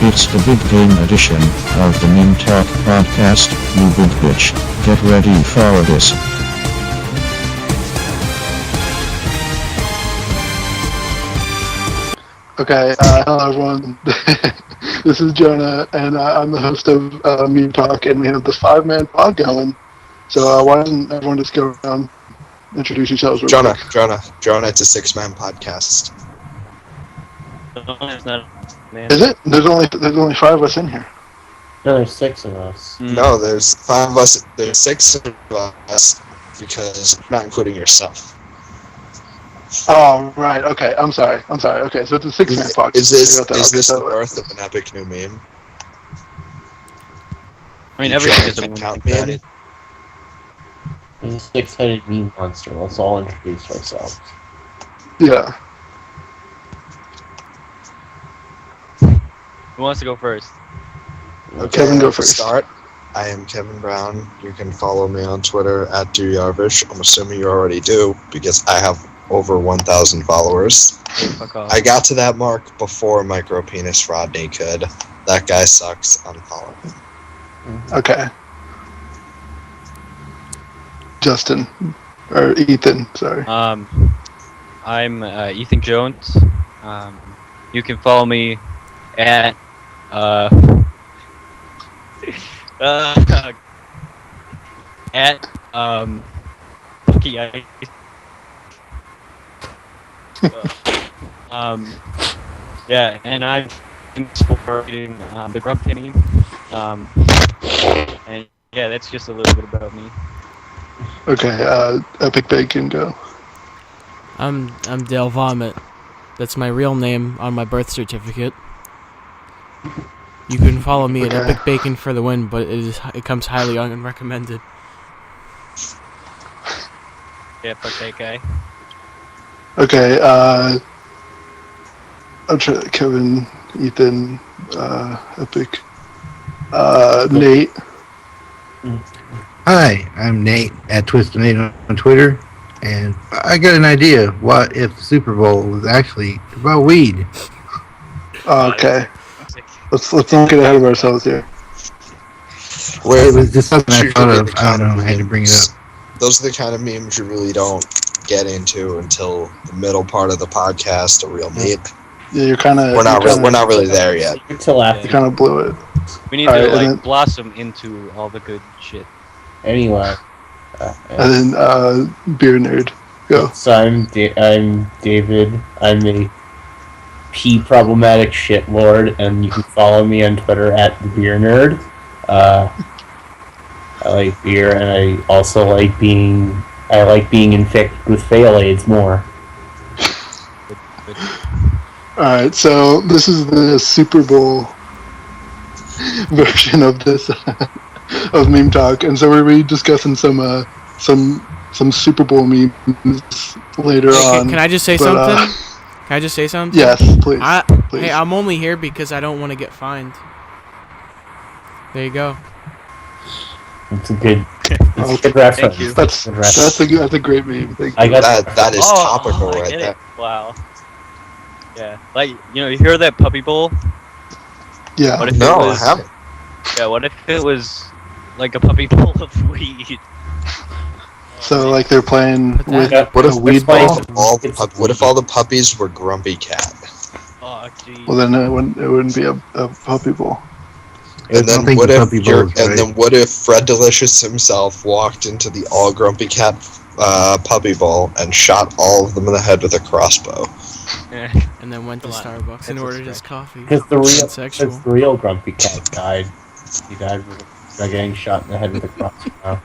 It's the big game edition of the Meme Talk podcast, you big bitch. Get ready for this. Okay, hello everyone. This is Jonah, and I'm the host of Meme Talk, and we have the 5-man pod going. So why doesn't everyone just go around, introduce yourselves real Jonah, quick? Jonah, it's a 6-man podcast. No, it's not. Man. Is it? There's only 5 of us in here. No, there's 6 of us. No, there's 5 of us. There's 6 of us because not including yourself. Oh, right. Okay, I'm sorry. Okay, so it's a 6-man podcast. Is this so, the birth of an epic new meme? I mean, everything is a Can't count meme. meme. There's a 6-headed meme monster. Let's all introduce ourselves. Yeah. Who wants to go first? Okay, Kevin, go to first. Start. I am Kevin Brown. You can follow me on Twitter at DoYarvish. I'm assuming you already do because I have over 1,000 followers. Hey, fuck off. I got to that mark before Micropenis Rodney could. That guy sucks. Unfollow him. Okay. Justin. Or Ethan, sorry. I'm Ethan Jones. You can follow me at Bucky Ice. Yeah, and I'm supporting the Grub Penny. And yeah, that's just a little bit about me. Okay, Epic Bacon, go. I'm Dale Vomit. That's my real name on my birth certificate. You can follow me at Okay. Epic Bacon for the win, but it comes highly unrecommended. Yeah, fuck that guy. Okay, I'm trying Kevin, Ethan, Epic, Nate. Hi, I'm Nate at Twisted Nate on Twitter, and I got an idea. What if the Super Bowl was actually about weed? Okay, let's not get ahead of ourselves here. It was just something I That's thought usually of. the I kind don't of know. I had to bring it memes- up. Those are the kind of memes you really don't get into until the middle part of the podcast, a real meat. Yeah, you're kind of. We're not really there yet. Until after. You kind of blew it. We need Alright, to and then- blossom into all the good shit. Anyway. And then Beer Nerd, go. So I'm David. I'm a problematic shitlord, and you can follow me on Twitter at the Beer Nerd. I like beer, and I also like being infected with fail aids more. Good. All right, so this is the Super Bowl version of this of Meme Talk, and so we're going to be discussing some Super Bowl memes later on. Can I just say but, something? Can I just say something? Yes, please. Please. Hey, I'm only here because I don't want to get fined. There you go. It's a good Okay. reference. Thank you. That's a great meme. Thank you. I got That is topical I right get there. it. Wow. Yeah, like you hear that puppy bowl? Yeah. What if No, it I was, haven't. Yeah, what if it was like a puppy bowl of weed? So like they're playing Put with that- What if a weed playing- ball. What if all the puppies were Grumpy Cat? Oh, gee. Well, then it wouldn't be a puppy bowl. And I then think what the if puppy bowl is right. what if Fred Delicious himself walked into the all Grumpy Cat puppy bowl and shot all of them in the head with a crossbow? And then went to Come on. Starbucks and That's a ordered his stretch. coffee. Because Sexual. the real Grumpy Cat died. He died by getting shot in the head with a crossbow.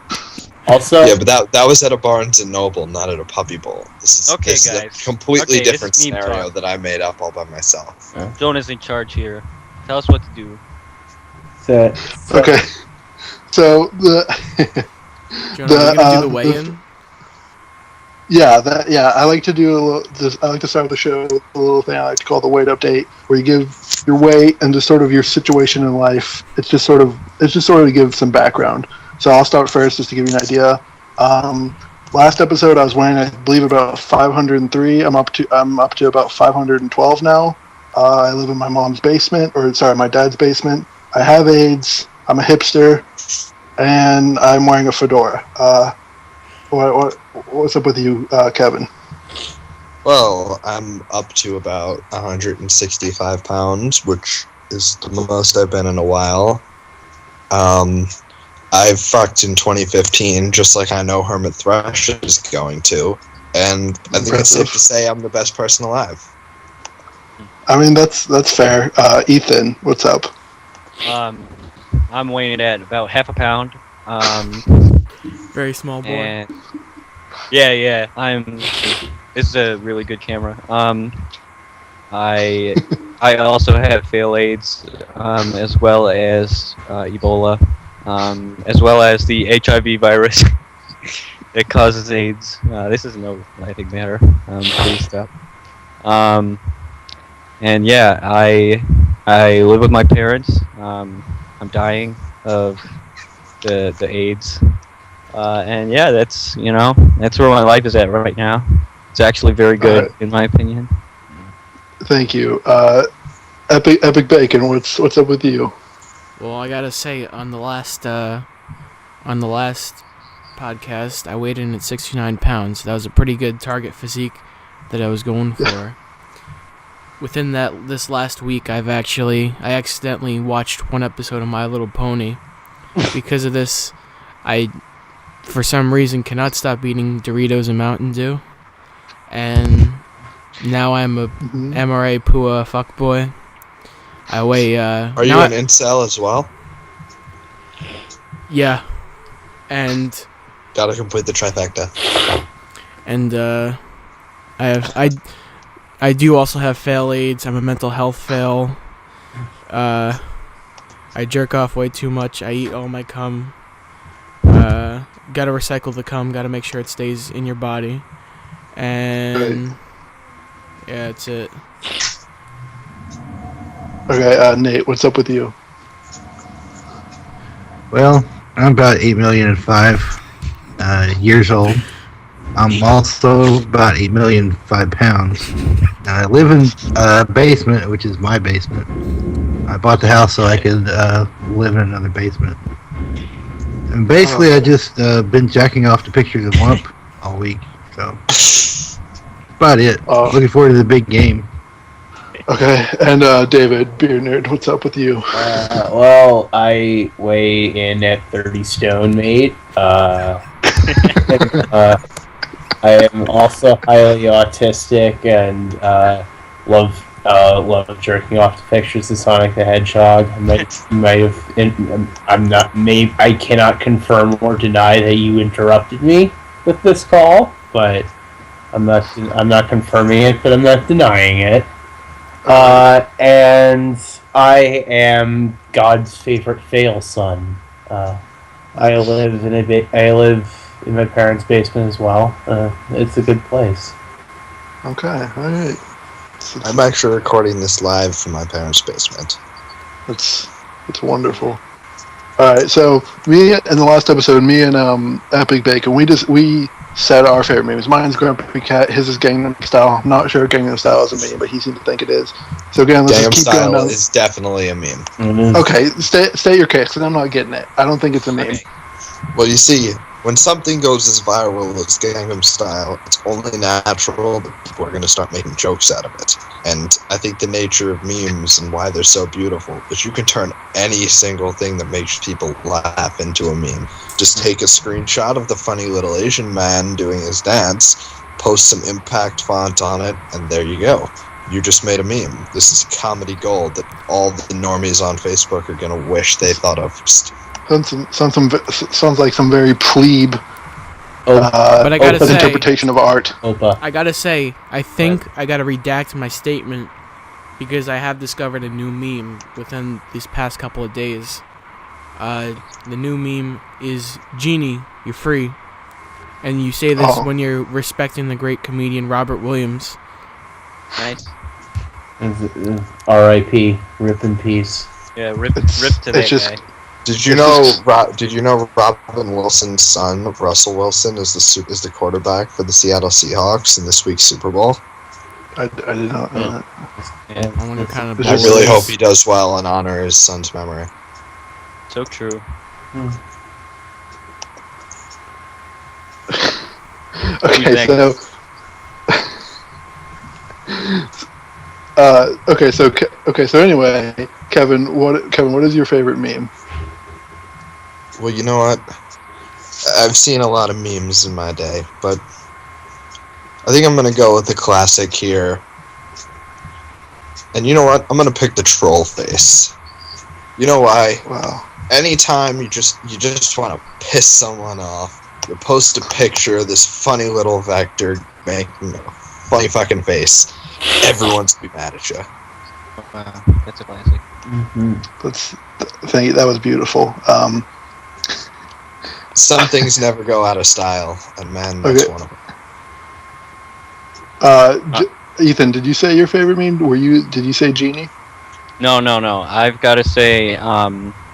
Also, Yeah, but that was at a Barnes and Noble, not at a puppy bowl. This Okay, is guys. a completely Okay, this different is meme scenario talk. that I made up all by myself. Jonah's in charge here. Tell us what to do. so Okay. So the Jonah, are you gonna do the weigh-in? Yeah, I like to do I like to start the show with a little thing I like to call the weight update, where you give your weight and just sort of your situation in life. It's just sort of to give some background. So I'll start first just to give you an idea. Last episode I was weighing, I believe, about 503. I'm up to about 512 now. I live in my mom's basement, my dad's basement. I have AIDS. I'm a hipster, and I'm wearing a fedora. What's up with you, Kevin? Well, I'm up to about 165 pounds, which is the most I've been in a while. I fucked in 2015, just like I know Hermit Thrush is going to, and I think it's safe to say I'm the best person alive. I mean, that's fair. Ethan, what's up? I'm weighing it at about half a pound. Very small boy. And yeah. It's a really good camera. I also have fail AIDS, as well as Ebola, as well as the HIV virus that causes AIDS. This is no laughing matter. Please stop. And yeah, I live with my parents. I'm dying of the AIDS. And yeah, that's where my life is at right now. It's actually very good, in my opinion. Thank you. Epic Bacon, what's up with you? Well, I gotta say, on the last podcast, I weighed in at 69 pounds. That was a pretty good target physique that I was going for. Within this last week, I accidentally watched one episode of My Little Pony. Because of this, I, for some reason, cannot stop eating Doritos and Mountain Dew. And now I'm a MRA Pua fuckboy. I weigh, Are you an incel as well? Yeah. And Gotta complete the trifecta. And I do also have fail AIDS. I'm a mental health fail. I jerk off way too much. I eat all my cum. Gotta recycle the cum. Gotta make sure it stays in your body. And yeah, that's it. Okay, Nate, what's up with you? Well, I'm about 8,000,005 years old. I'm also about 8,000,005 pounds. And I live in a basement, which is my basement. I bought the house so I could live in another basement. And basically, I just been jacking off to pictures of Lump all week. So, about it. Looking forward to the big game. Okay, and David, Beer Nerd, what's up with you? Well, I weigh in at 30 stone, mate. I am also highly autistic and love jerking off to pictures of Sonic the Hedgehog. I cannot confirm or deny that you interrupted me with this call, but I'm not confirming it, but I'm not denying it. And I am God's favorite fail son. I live in my parents' basement as well. It's a good place. Okay, alright. I'm actually recording this live from my parents' basement. It's wonderful. Alright, so in the last episode, me and Epic Bacon, we said our favorite memes. Mine's Grumpy Cat, his is Gangnam Style. I'm not sure Gangnam Style is a meme, but he seems to think it is. So again, let's just keep going down. Is definitely a meme. Mm-hmm. Okay, state your case, because I'm not getting it. I don't think it's a meme. Okay. Well, you see, when something goes as viral as Gangnam Style, it's only natural that people are going to start making jokes out of it. And I think the nature of memes and why they're so beautiful is you can turn any single thing that makes people laugh into a meme. Just take a screenshot of the funny little Asian man doing his dance, post some impact font on it, and there you go. You just made a meme. This is comedy gold that all the normies on Facebook are going to wish they thought of. Sounds like some very plebe but I gotta say, interpretation of art. I gotta say, I think I gotta redact my statement because I have discovered a new meme within these past couple of days. The new meme is Genie, you're free. And you say this when you're respecting the great comedian Robert Williams. Nice. R.I.P. Rip in peace. Yeah, rip to that guy. Did you know Robin Wilson's son, Russell Wilson, is the quarterback for the Seattle Seahawks in this week's Super Bowl? I did not know that. Yeah, I wonder what kind of It's I just- really hope he does well and honor his son's memory. so true. Okay, Next. so. So anyway, Kevin, what is your favorite meme? Well, you know what? I've seen a lot of memes in my day, but I think I'm gonna go with the classic here. And you know what? I'm gonna pick the troll face. You know why? Wow. Anytime you just want to piss someone off, you post a picture of this funny little vector making a funny fucking face. Everyone's gonna be mad at you. Wow, that's a classic. Thank you. That was beautiful. Some things never go out of style, and man, that's Okay. one of them. Ethan, did you say your favorite meme? Did you say Genie? No. I've got to say,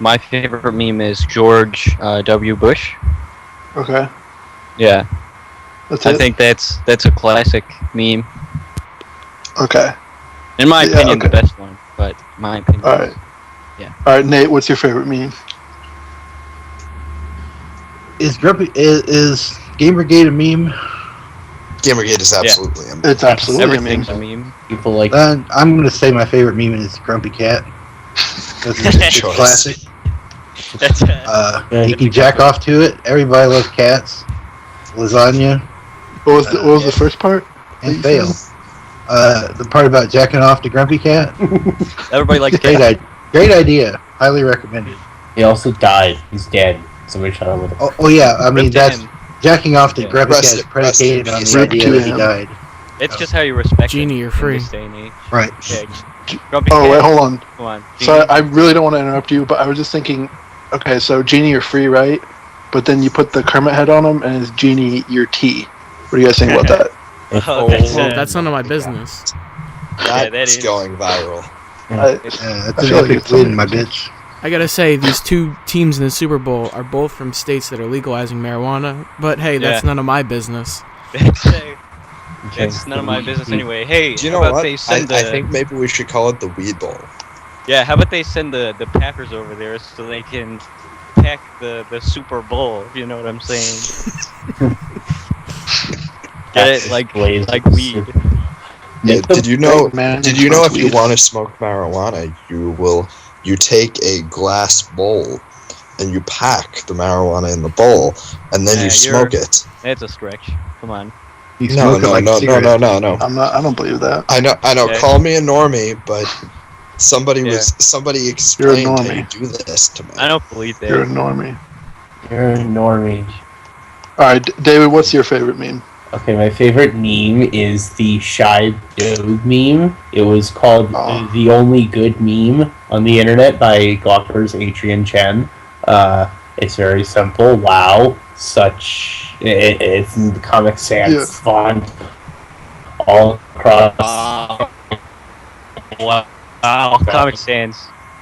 my favorite meme is George W. Bush. Okay. Yeah, That's I it. think that's a classic meme. Okay. In my Yeah, opinion, the okay. best one. But my opinion. All right. Yeah. All right, Nate. What's your favorite meme? Is Gamergate a meme? Gamergate is absolutely a meme. It's absolutely a meme. Everything's a meme. People like I'm gonna say my favorite meme is Grumpy Cat. That's Good it's choice. classic. That's You can jack off to it. Everybody loves cats. Lasagna What was the first part? and fail. The part about jacking off to Grumpy Cat. everybody likes Great idea. Highly recommended. he also died. He's dead. Somebody shot him with a Oh yeah. I mean Rip to that's him. jacking off to Yeah. Grumpy Rest Cat is it- predicated rest in on peace. the Rip idea to that he him. died. It's just how you respect Genie, it you're in free. this day and age. Right. Yeah, Grumpy Oh Cat, wait, hold on. come on. Sorry, Genie. I really don't want to interrupt you, but I was just thinking. Okay, so Genie, you're free, right? But then you put the Kermit head on him, and it's Genie, your T. What do you guys think about that? Oh, that's, Well, that's none of my business. that That's is- going viral. That's I an feel like epic it's win, something- my bitch. I gotta say, these two teams in the Super Bowl are both from states that are legalizing marijuana. But hey, that's Yeah. none of my business. It's none of my business anyway. Hey, Do you how know about what? they send I the think maybe we should call it the Weed Bowl. yeah? How about they send the Packers over there so they can pack the Super Bowl? If you know what I'm saying. Get it like weed. Yeah, did you know? Man, Did you know if smokes you weed. want to smoke marijuana, you take a glass bowl and you pack the marijuana in the bowl and then Yeah, you smoke it. That's a stretch. Come on. You No, smoke it no, like a no, no, cigarette. no, no, no. I don't believe that. I know. Yeah. Call me a normie, but somebody You're a explained how normie. you do this to me. I don't believe that. You're a normie. You're a normie. All right, David, what's your favorite meme? Okay, my favorite meme is the Shy Dog meme. It was called Oh. The Only Good Meme on the internet by Gawker's Adrian Chen. It's very simple. Wow. It's in the Comic Sans Yeah. font all across. Wow, Comic Sans.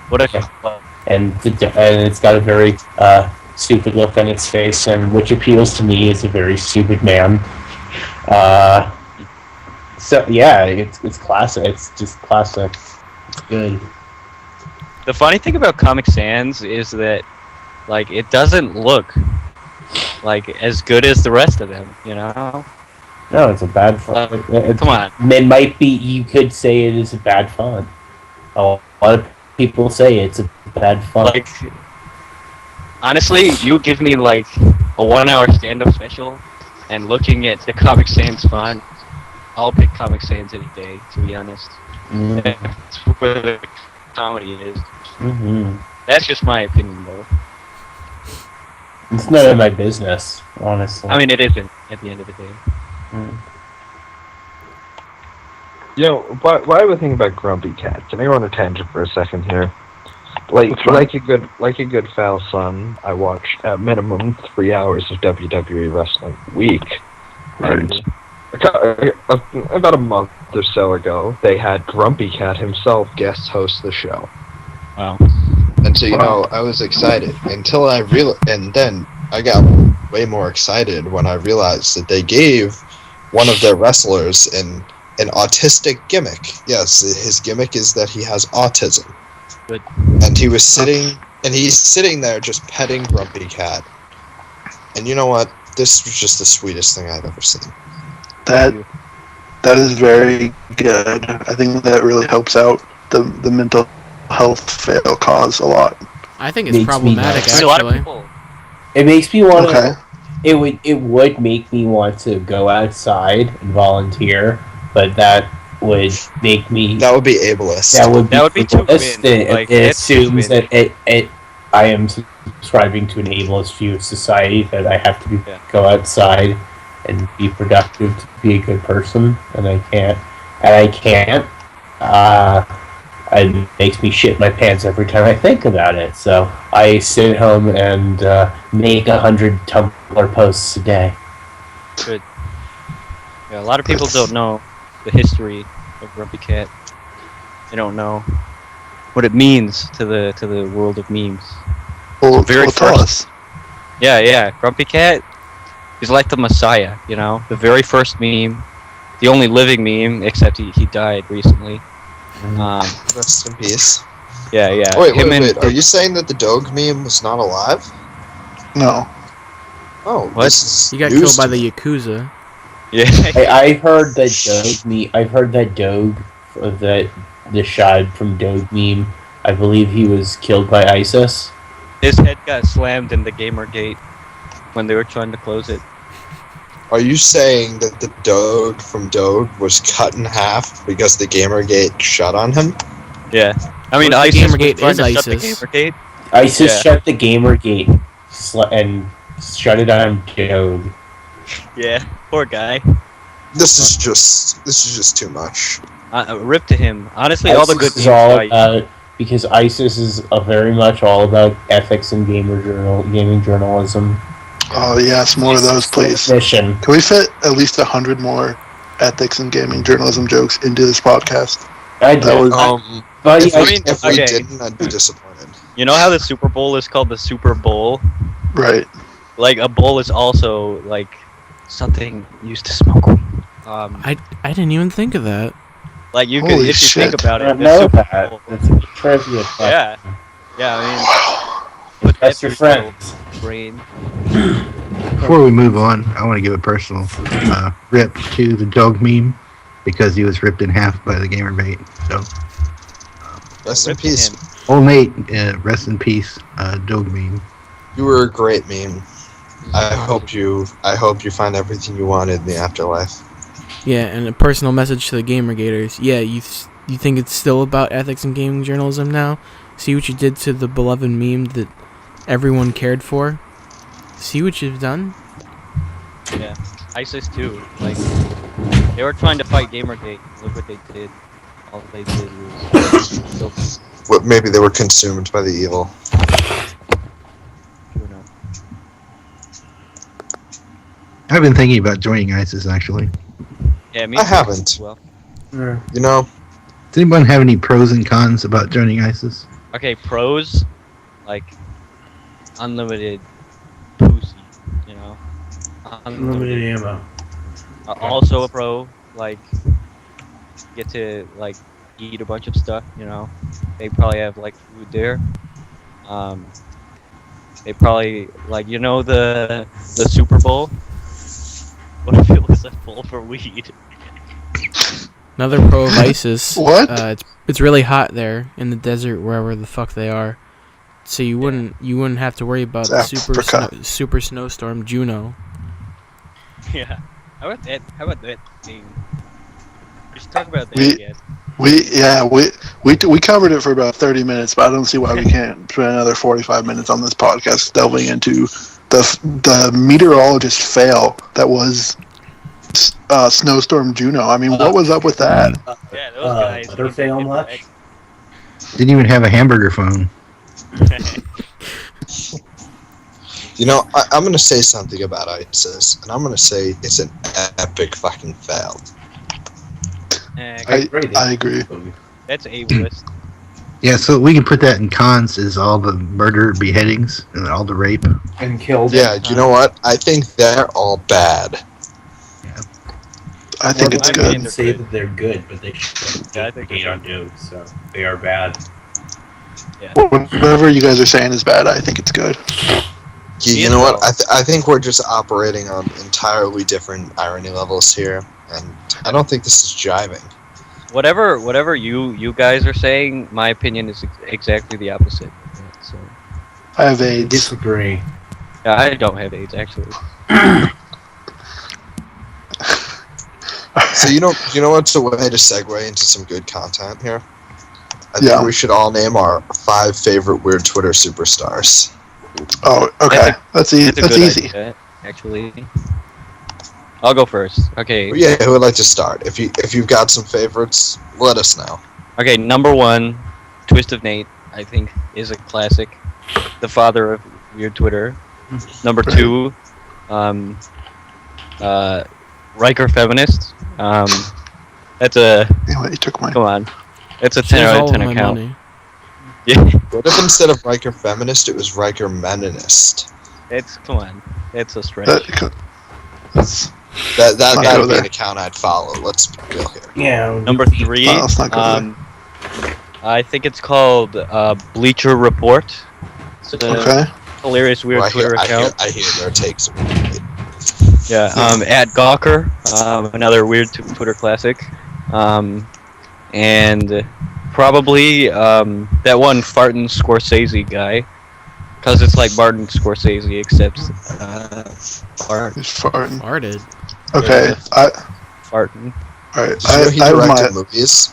What a And it's got a very stupid look on its face, and which appeals to me as a very stupid man. So yeah, it's classic. It's just classic. It's good. The funny thing about Comic Sans is that, like, it doesn't look like as good as the rest of them. You know? No, it's a bad font. Come on. It might be. You could say it is a bad font. A lot of people say it's a bad font. Like, honestly, you give me like a 1 hour stand-up special, and looking at the Comic Sans font, I'll pick Comic Sans any day. To be honest, that's where the comedy is. Mm-hmm. That's just my opinion, though. It's none of my business, honestly. I mean, it isn't at the end of the day. You know, why I was thinking about Grumpy Cat. Can I go on a tangent for a second here? Like a good foul son, I watched at minimum 3 hours of WWE wrestling a week. And about a month or so ago, they had Grumpy Cat himself guest host the show. Wow. And so, you know, I was excited until and then I got way more excited when I realized that they gave one of their wrestlers in an autistic gimmick. Yes, his gimmick is that he has autism. Good. And he's sitting there just petting Grumpy Cat. And you know what? This was just the sweetest thing I've ever seen. That is very good. I think that really helps out the mental health fail cause a lot. I think it's Makes me problematic, nervous. A lot of actually. people. It makes me want Okay. to. It would make me want to go outside and volunteer, but that would make me. That would be ableist. That would be too ableist. win. Like, It it's too assumes win. that I am subscribing to an ableist view of society, that I have to go outside and be productive to be a good person, and I can't. It makes me shit my pants every time I think about it. So I sit at home and make 100 Tumblr posts a day. Good. Yeah, a lot of people don't know the history of Grumpy Cat. They don't know what it means to the world of memes. Well, Very tell first- us. Yeah. Grumpy Cat is like the Messiah, you know? The very first meme, the only living meme, except he died recently. Rest in peace. Yeah. Wait. Are you saying that the Doge meme was not alive? No. Oh, What? this is He got news killed by to the me. Yakuza. Yeah. I've heard that I've heard that Doge, the shot from Doge meme. I believe he was killed by ISIS. His head got slammed in the Gamergate when they were trying to close it. Are you saying that the Doge from Doge was cut in half because the Gamergate shut on him? Yeah. I mean, Well, the ISIS was Gamergate trying is to shut the ISIS. Gamergate. ISIS Yeah. shut the Gamergate and shut it on Doge. Yeah. Poor guy. This is just too much. Rip to him. Honestly, all the good ISIS is memes all by- about, because ISIS is very much all about ethics and gaming journalism. Oh yes, more of those, please. Mission. Can we fit at least 100 more ethics and gaming journalism jokes into this podcast? I That was- but If I- we okay. didn't, I'd be disappointed. You know how the Super Bowl is called the Super Bowl? Right. Like, a bowl is also, like, something used to smoke weed. I didn't even think of that. Like, you could, Holy if you think shit. about I it, the know Super that. Bowl. That's a trivia. Yeah. Yeah, I mean, put That's that your through your friends. brain. Before we move on, I want to give a personal rip to the dog meme because he was ripped in half by the gamerbait. So, Rest in Rip to peace. him. old Nate, rest in peace, dog meme. You were a great meme. I hope you find everything you wanted in the afterlife. Yeah, and a personal message to the Gamergators. Yeah, you think it's still about ethics and gaming journalism now? See what you did to the beloved meme that everyone cared for? See what you've done? Yeah. ISIS, too. Like, they were trying to fight Gamergate. Look what they did. All they did was kill people. What, maybe they were consumed by the evil. True enough. I've been thinking about joining ISIS actually. Yeah, me I too, haven't. as well. You know, Does anyone have any pros and cons about joining ISIS? Okay, pros, like, unlimited pussy, you know? Unlimited ammo. Also a pro, like, get to, like, eat a bunch of stuff, you know? They probably have, like, food there. They probably, like, you know the Super Bowl? What if it was a bowl for weed? Another pro of ISIS. What? It's really hot there in the desert, wherever the fuck they are. So you wouldn't have to worry about the It's Africa. super snowstorm Juno. Yeah. How about that thing? Just talk about that We- again. We covered it for about 30 minutes, but I don't see why we can't spend another 45 minutes on this podcast delving into the meteorologist fail that was Snowstorm Juno. I mean, what was up with that? Yeah, those guys. Butter fail much? Didn't even have a hamburger phone. you know. I'm gonna say something about ISIS, and I'm gonna say it's an epic fucking fail. I agree. That's A-list. Yeah, so we can put that in cons is all the murder, beheadings, and all the rape. And killed. Yeah, you know what? I think they're all bad. I think it's I good. wouldn't say that they're good, but they should Yeah, I think hate on jokes, so they are bad. Whatever you guys are saying is bad. I think it's good. You know what? I think we're just operating on entirely different irony levels here, and I don't think this is jiving. Whatever you guys are saying, my opinion is exactly the opposite. So I have I AIDS. disagree. yeah, I don't have AIDS actually. So you know what's a way to segue into some good content here? I Yeah. think we should all name our 5 favorite weird Twitter superstars. Oh, okay. That's It's a good easy. idea, actually. I'll go first. Okay. Yeah, who would like to start? If you've got some favorites, let us know. Okay, number 1, Twist of Nate, I think, is a classic. The father of weird Twitter. Number 2, Riker Feminist. That's a... Anyway, you took mine. Come on. It's a She 10 has out all of of 10 my account. money. Yeah, What if instead of Riker Feminist, it was Riker Meninist? come on. It's a stretch. That's That Let's not that'd go be an there. account I'd follow. Let's be real here. Yeah. Number 3, let's not go there. I think it's called Bleacher Report. It's a Okay. hilarious weird Well, Twitter account. I hear their takes. Yeah, at Gawker, another weird Twitter classic. And probably that one Fartin Scorsese guy. Because it's like Martin Scorsese, except fart. He's farting. Farted. Okay. Yeah. Fartin. All right. Did you know he I have directed my. movies?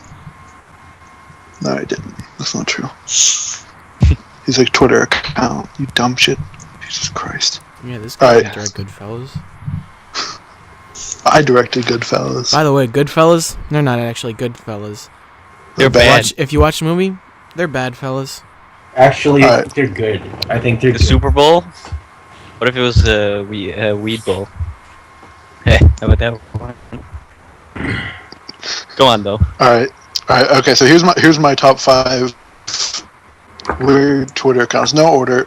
No, I didn't. That's not true. He's like Twitter account. You dumb shit. Jesus Christ. Yeah, this guy Alright. can direct Goodfellas. I directed Goodfellas. By the way, Goodfellas, they're not actually Goodfellas. They're bad. If you watch the movie, they're bad fellas. Actually, Alright. they're good. I think they're The good. Super Bowl? What if it was a Weed Bowl? Hey, how about that one? Go on, though. All right. Okay. So here's my top 5 weird Twitter accounts. No order.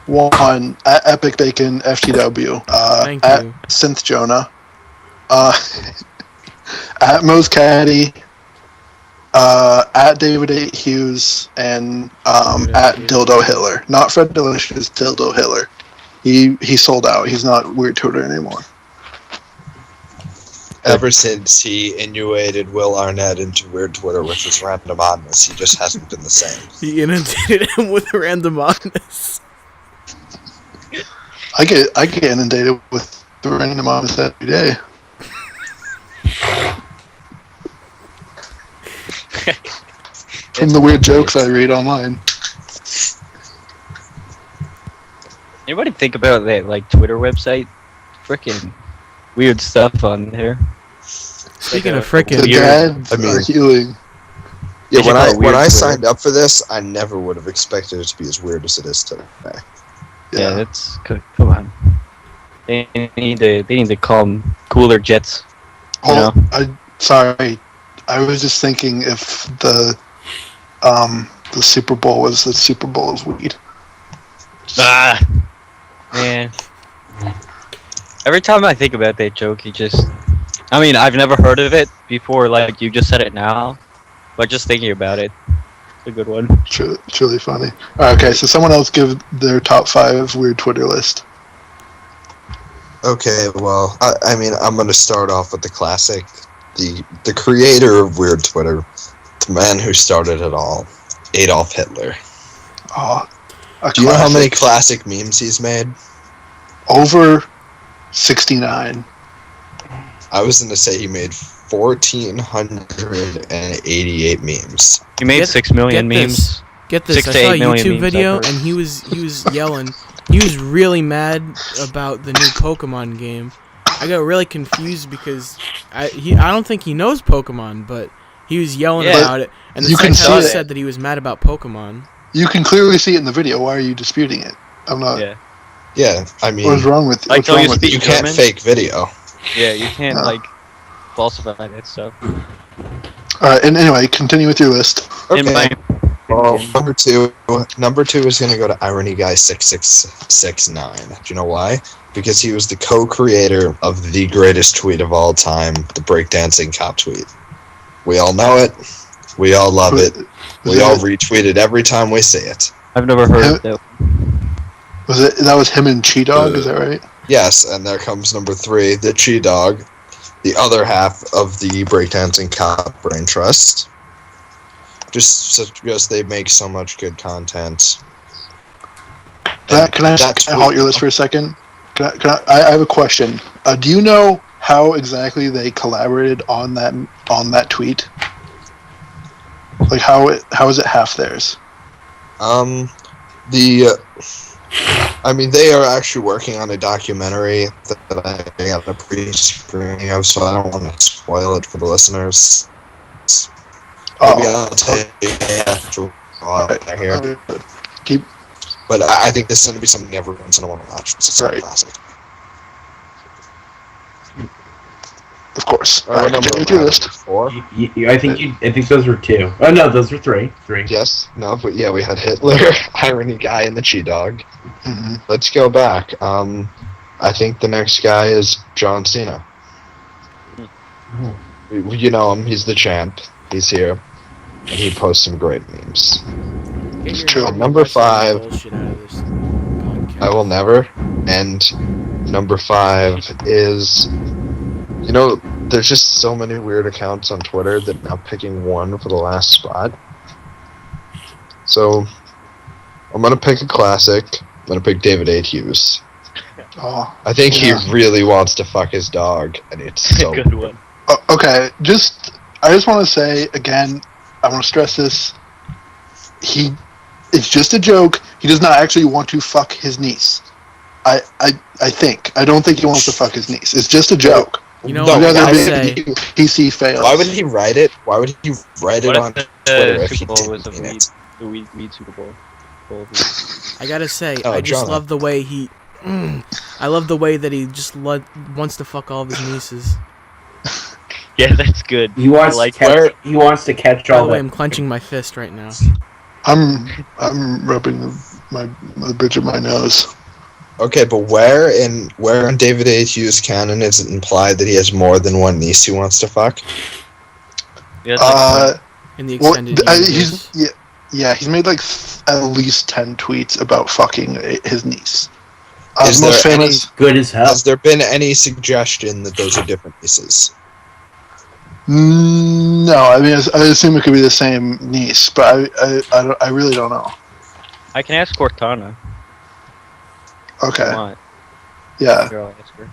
1 at Epic Bacon FTW. Thank At you. Synth Jonah. At Mo's Caddy. At David A. Hughes and at Dildo Hitler. Not Fred Delicious, Dildo Hitler. He sold out. He's not weird Twitter anymore. Ever since he innuated Will Arnett into weird Twitter with his random oddness, he just hasn't been the same. He inundated him with random oddness. I get inundated with the random honest every day. From the weird jokes I read online. Anybody think about that, like, Twitter website? Frickin' weird stuff on there. Speaking Like of The frickin', Weird. dads I mean- are healing. Yeah, They when should call I it when weird I Twitter. signed up for this, I never would have expected it to be as weird as it is today. Yeah, that's... Come on. They need to call them cooler jets. Oh, sorry. I was just thinking if the Super Bowl was the Super Bowl of weed. Ah! Man. Every time I think about that joke, I mean, I've never heard of it before, like, you just said it now. But just thinking about it, it's a good one. It's really funny. Okay, so someone else give their top 5 weird Twitter list. Okay, well, I mean, I'm going to start off with the classic, the creator of weird Twitter, the man who started it all, Adolf Hitler. Oh, Do you know how many classic memes he's made? Over 69. I was going to say he made 1,488 memes. You made 6 million get memes. this. Get this, 6 I to saw a 8 million YouTube memes, video I've heard. and he was yelling. He was really mad about the new Pokemon game. I got really confused because I don't think he knows Pokemon, but he was yelling Yeah. about it. And the You can second time see he it. said that he was mad about Pokemon. You can clearly see it in the video. Why are you disputing it? I'm not. Yeah. Yeah, I mean, What's wrong with Like, what's don't wrong you with speak you you? can't German? fake video. Yeah, you can't, No. like, falsify that stuff. All right, and anyway, continue with your list. Okay. In my Well, number two is going to go to Irony Guy 6669. Do you know why? Because he was the co-creator of the greatest tweet of all time, the breakdancing cop tweet. We all know it. We all love it. We all retweet it every time we see it. I've never heard of that. That was him and Chi Dog, is that right? Yes, and there comes number three, the Chi Dog, the other half of the breakdancing cop brain trust. Just because they make so much good content. Can I halt your list for a second? I have a question. Do you know how exactly they collaborated on that tweet? Like how is it half theirs? They are actually working on a documentary that I got a pre-screening of, so I don't want to spoil it for the listeners. Maybe I'll tell you after here. But I think this is going to be something everyone's going to want to watch. It's a classic. Of course. All right, continue with your list. Four. I think those were two. Oh no, those were three. Yes. No, but yeah, we had Hitler, Irony Guy, and the Chi Dog. Mm-hmm. Let's go back. I think the next guy is John Cena. You know him. He's the champ. He's here. And he posts some great memes. It's true. Number 5. I will never. And number 5 is... You know, there's just so many weird accounts on Twitter that I'm picking one for the last spot. So, I'm going to pick a classic. I'm going to pick David A. Hughes. Oh, I think he really wants to fuck his dog, and it's so... Good one. Okay, I just want to say, again, I want to stress this. It's just a joke. He does not actually want to fuck his niece. I don't think he wants to fuck his niece. It's just a joke. You know what I would say? PC fails. Why would he write it? Why would he write it on Twitter if he Super Bowl didn't was mean it? the weed Super Bowl. I gotta say, Oh, I just Jonah. love the way he. I love the way that he just wants to fuck all of his nieces. Yeah, that's good. He wants like he wants to catch By all the way, that. I'm clenching my fist right now. I'm rubbing the bridge of my nose. Okay, but where in David A. Hughes' canon is it implied that he has more than one niece he wants to fuck? Yeah, In the extended universe. He's made like at least 10 tweets about fucking his niece. Is The most there famous. Good as hell. Has there been any suggestion that those are different nieces? No, I mean I assume it could be the same niece, but I really don't know. I can ask Cortana. Okay, If you want. yeah. Here, I'll ask her.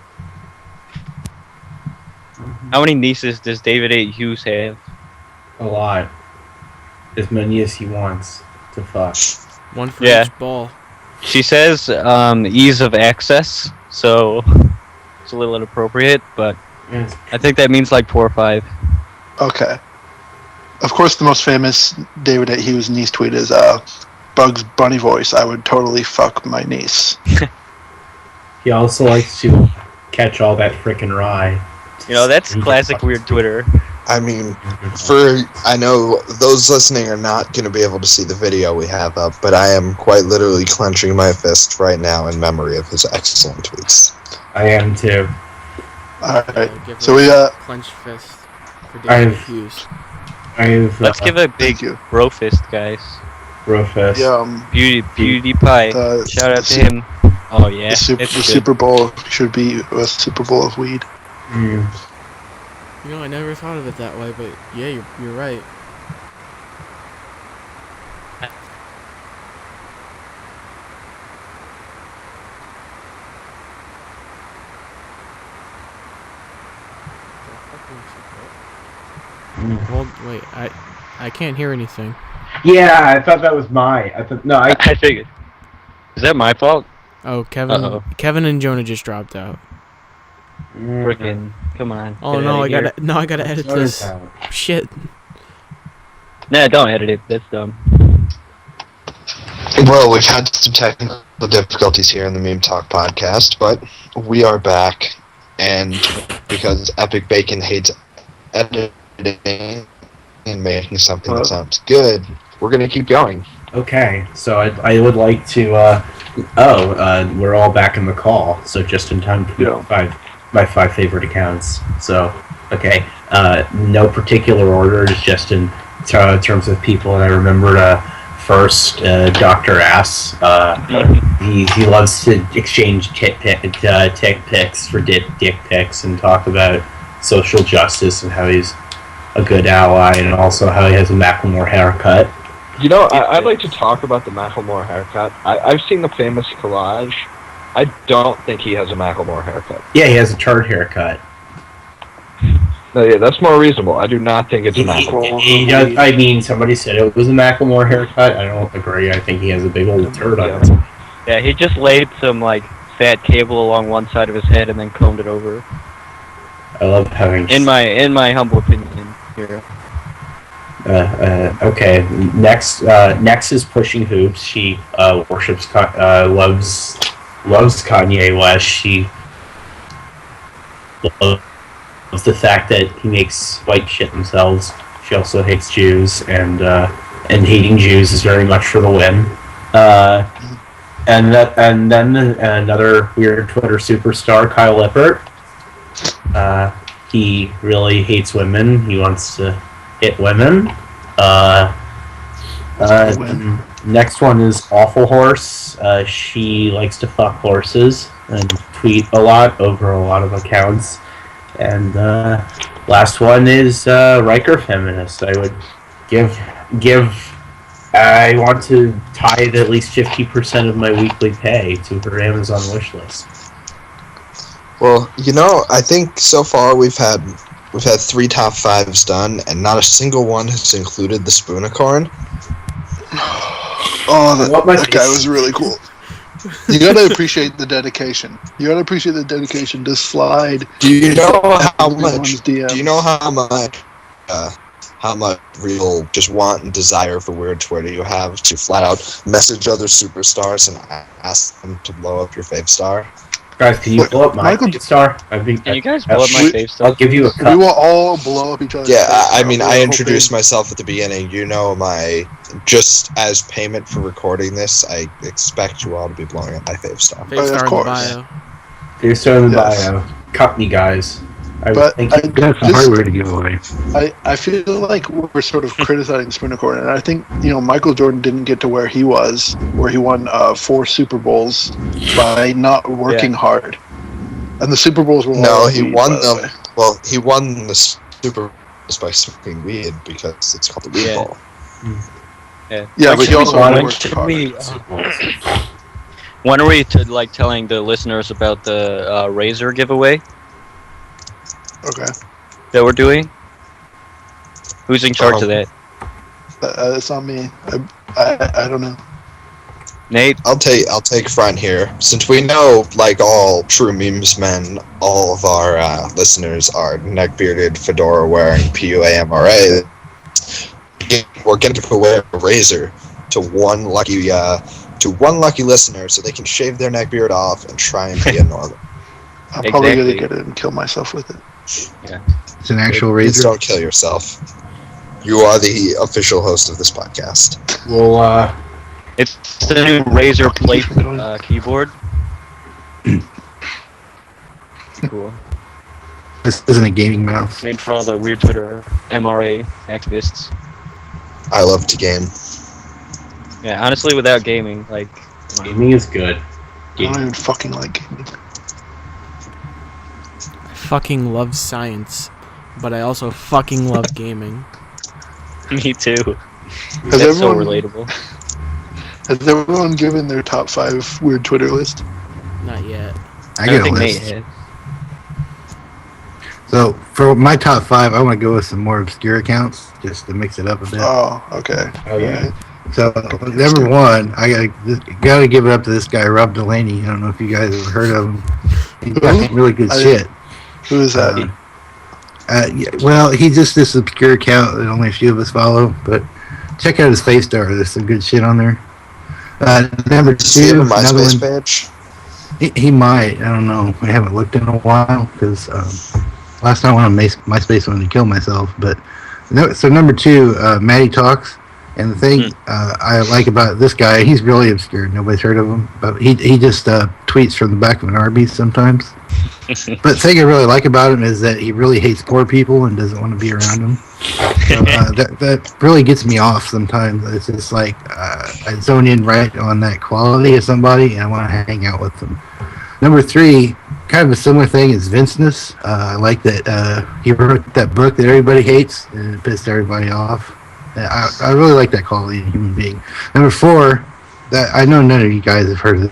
How many nieces does David A. Hughes have? A lot. As many as he wants to fuck. One for Yeah. each ball. She says ease of access, so it's a little inappropriate, but Yes. I think that means like 4 or 5. Okay. Of course, the most famous David A. Hughes niece tweet is Bugs Bunny voice. I would totally fuck my niece. He also likes to catch all that frickin' rye. You know, that's classic weird Twitter. I mean, I know those listening are not going to be able to see the video we have up, but I am quite literally clenching my fist right now in memory of his excellent tweets. I am too. Alright, Give so her we a clenched fist for David Hughes. Let's give a big you. bro fist, guys. Brofist. Beauty Pie. Shout out to him. Oh yeah, the it's good. Super Bowl should be a Super Bowl of weed. Mm. You know, I never thought of it that way, but yeah, you're right. Well, wait, I can't hear anything. Yeah, I thought that was I figured. Is that my fault? Oh, Kevin and Jonah just dropped out. Frickin', come on. Oh get no, outta here. I gotta edit this. Shit. Nah, don't edit it. That's dumb. Well, we've had some technical difficulties here in the Meme Talk podcast, but we are back, and because Epic Bacon hates editing and making something that sounds good, we're gonna keep going. Okay, so I would like to. We're all back in the call, so just in time to my 5 favorite accounts. So, okay, no particular order, it's just in terms of people. And I remembered first, Dr. Ass. He loves to exchange tick pics for dick pics and talk about social justice and how he's a good ally, and also how he has a Macklemore haircut. You know, I'd like to talk about the Macklemore haircut. I've seen the famous collage. I don't think he has a Macklemore haircut. Yeah, he has a turd haircut. No, yeah, that's more reasonable. I do not think it's a Macklemore. He does, I mean, somebody said it was a Macklemore haircut. I don't agree. I think he has a big old turd on it. Yeah, he just laid some, like, fat cable along one side of his head and then combed it over. I love having... In my humble opinion, here. Okay, next is Pushing Hoops. She worships, loves Kanye West. She loves the fact that he makes white shit themselves. She also hates Jews, and hating Jews is very much for the win. And then another weird Twitter superstar, Kyle Lippert. He really hates women. He wants to hit women. Next one is Awful Horse. She likes to fuck horses and tweet a lot over a lot of accounts. And last one is Riker Feminist. I would I want to tithe at least 50% of my weekly pay to her Amazon wish list. Well, you know, I think so far we've had 3 top 5s done, and not a single one has included the Spoonicorn. Oh, that guy was really cool. You gotta appreciate the dedication. You gotta appreciate the dedication to slide. Do you know how much? Do you know how much real just want and desire for weird Twitter you have to flat out message other superstars and ask them to blow up your fave star? Guys, can you blow up my fave star? Can you guys blow up my fave star? I'll give you a cup. We will all blow up each other. Yeah, I mean, I introduced myself at the beginning. You know, just as payment for recording this, I expect you all to be blowing up my fave star. Fave star in the bio. Fave star in the bio. Cut me, guys. Got some hardware to give away. I feel like we're sort of criticizing Spoonicorn, and I think, you know, Michael Jordan didn't get to where he was, where he won 4 Super Bowls by not working hard. And the Super Bowls were he won them. Well, he won the Super Bowls by smoking weed because it's called the Weed Bowl. Yeah, but he also worked hard. When are we telling the listeners about the Razor giveaway? Okay. That we're doing? Who's in charge of that? It's not me. I don't know. Nate? I'll take front here. Since we know, like all true memes men, all of our listeners are neck-bearded, fedora-wearing PUAMRA. We're going to give away a razor to one lucky listener so they can shave their neck beard off and try and be a normal. I'm probably going to get it and kill myself with it. Yeah. It's an actual razor. Please don't kill yourself. You are the official host of this podcast. Well, it's the new Razor Plate keyboard. Cool. This isn't a gaming mouse. Made for all the weird Twitter MRA activists. I love to game. Yeah, honestly, without gaming, gaming is good. I don't even fucking like gaming. I fucking love science, but I also fucking love gaming. Me too. Has That's so everyone, relatable. Has everyone given their top 5 weird Twitter list? Not yet. I got a think list. Nate had. So for my top 5, I want to go with some more obscure accounts just to mix it up a bit. Oh, okay. Oh yeah. Right. So number 1, I gotta give it up to this guy Rob Delaney. I don't know if you guys have heard of him. He's got some really good shit. Who is that? Yeah, well, he's just this obscure account that only a few of us follow, but check out his face star. There's some good shit on there. Number 2, Does he have a another MySpace one. page? He might. I don't know. I haven't looked in a while because last time I went on MySpace, I wanted to kill myself. But so number 2, Maddie Talks. And the thing I like about this guy, he's really obscure. Nobody's heard of him, but he just tweets from the back of an Arby's sometimes. But the thing I really like about him is that he really hates poor people and doesn't want to be around them. So, that really gets me off sometimes. It's just like I zone in right on that quality of somebody, and I want to hang out with them. Number 3, kind of a similar thing is Vincenus. I like that he wrote that book that everybody hates, and it pissed everybody off. I really like that quality in a human being. Number 4, that I know none of you guys have heard of it.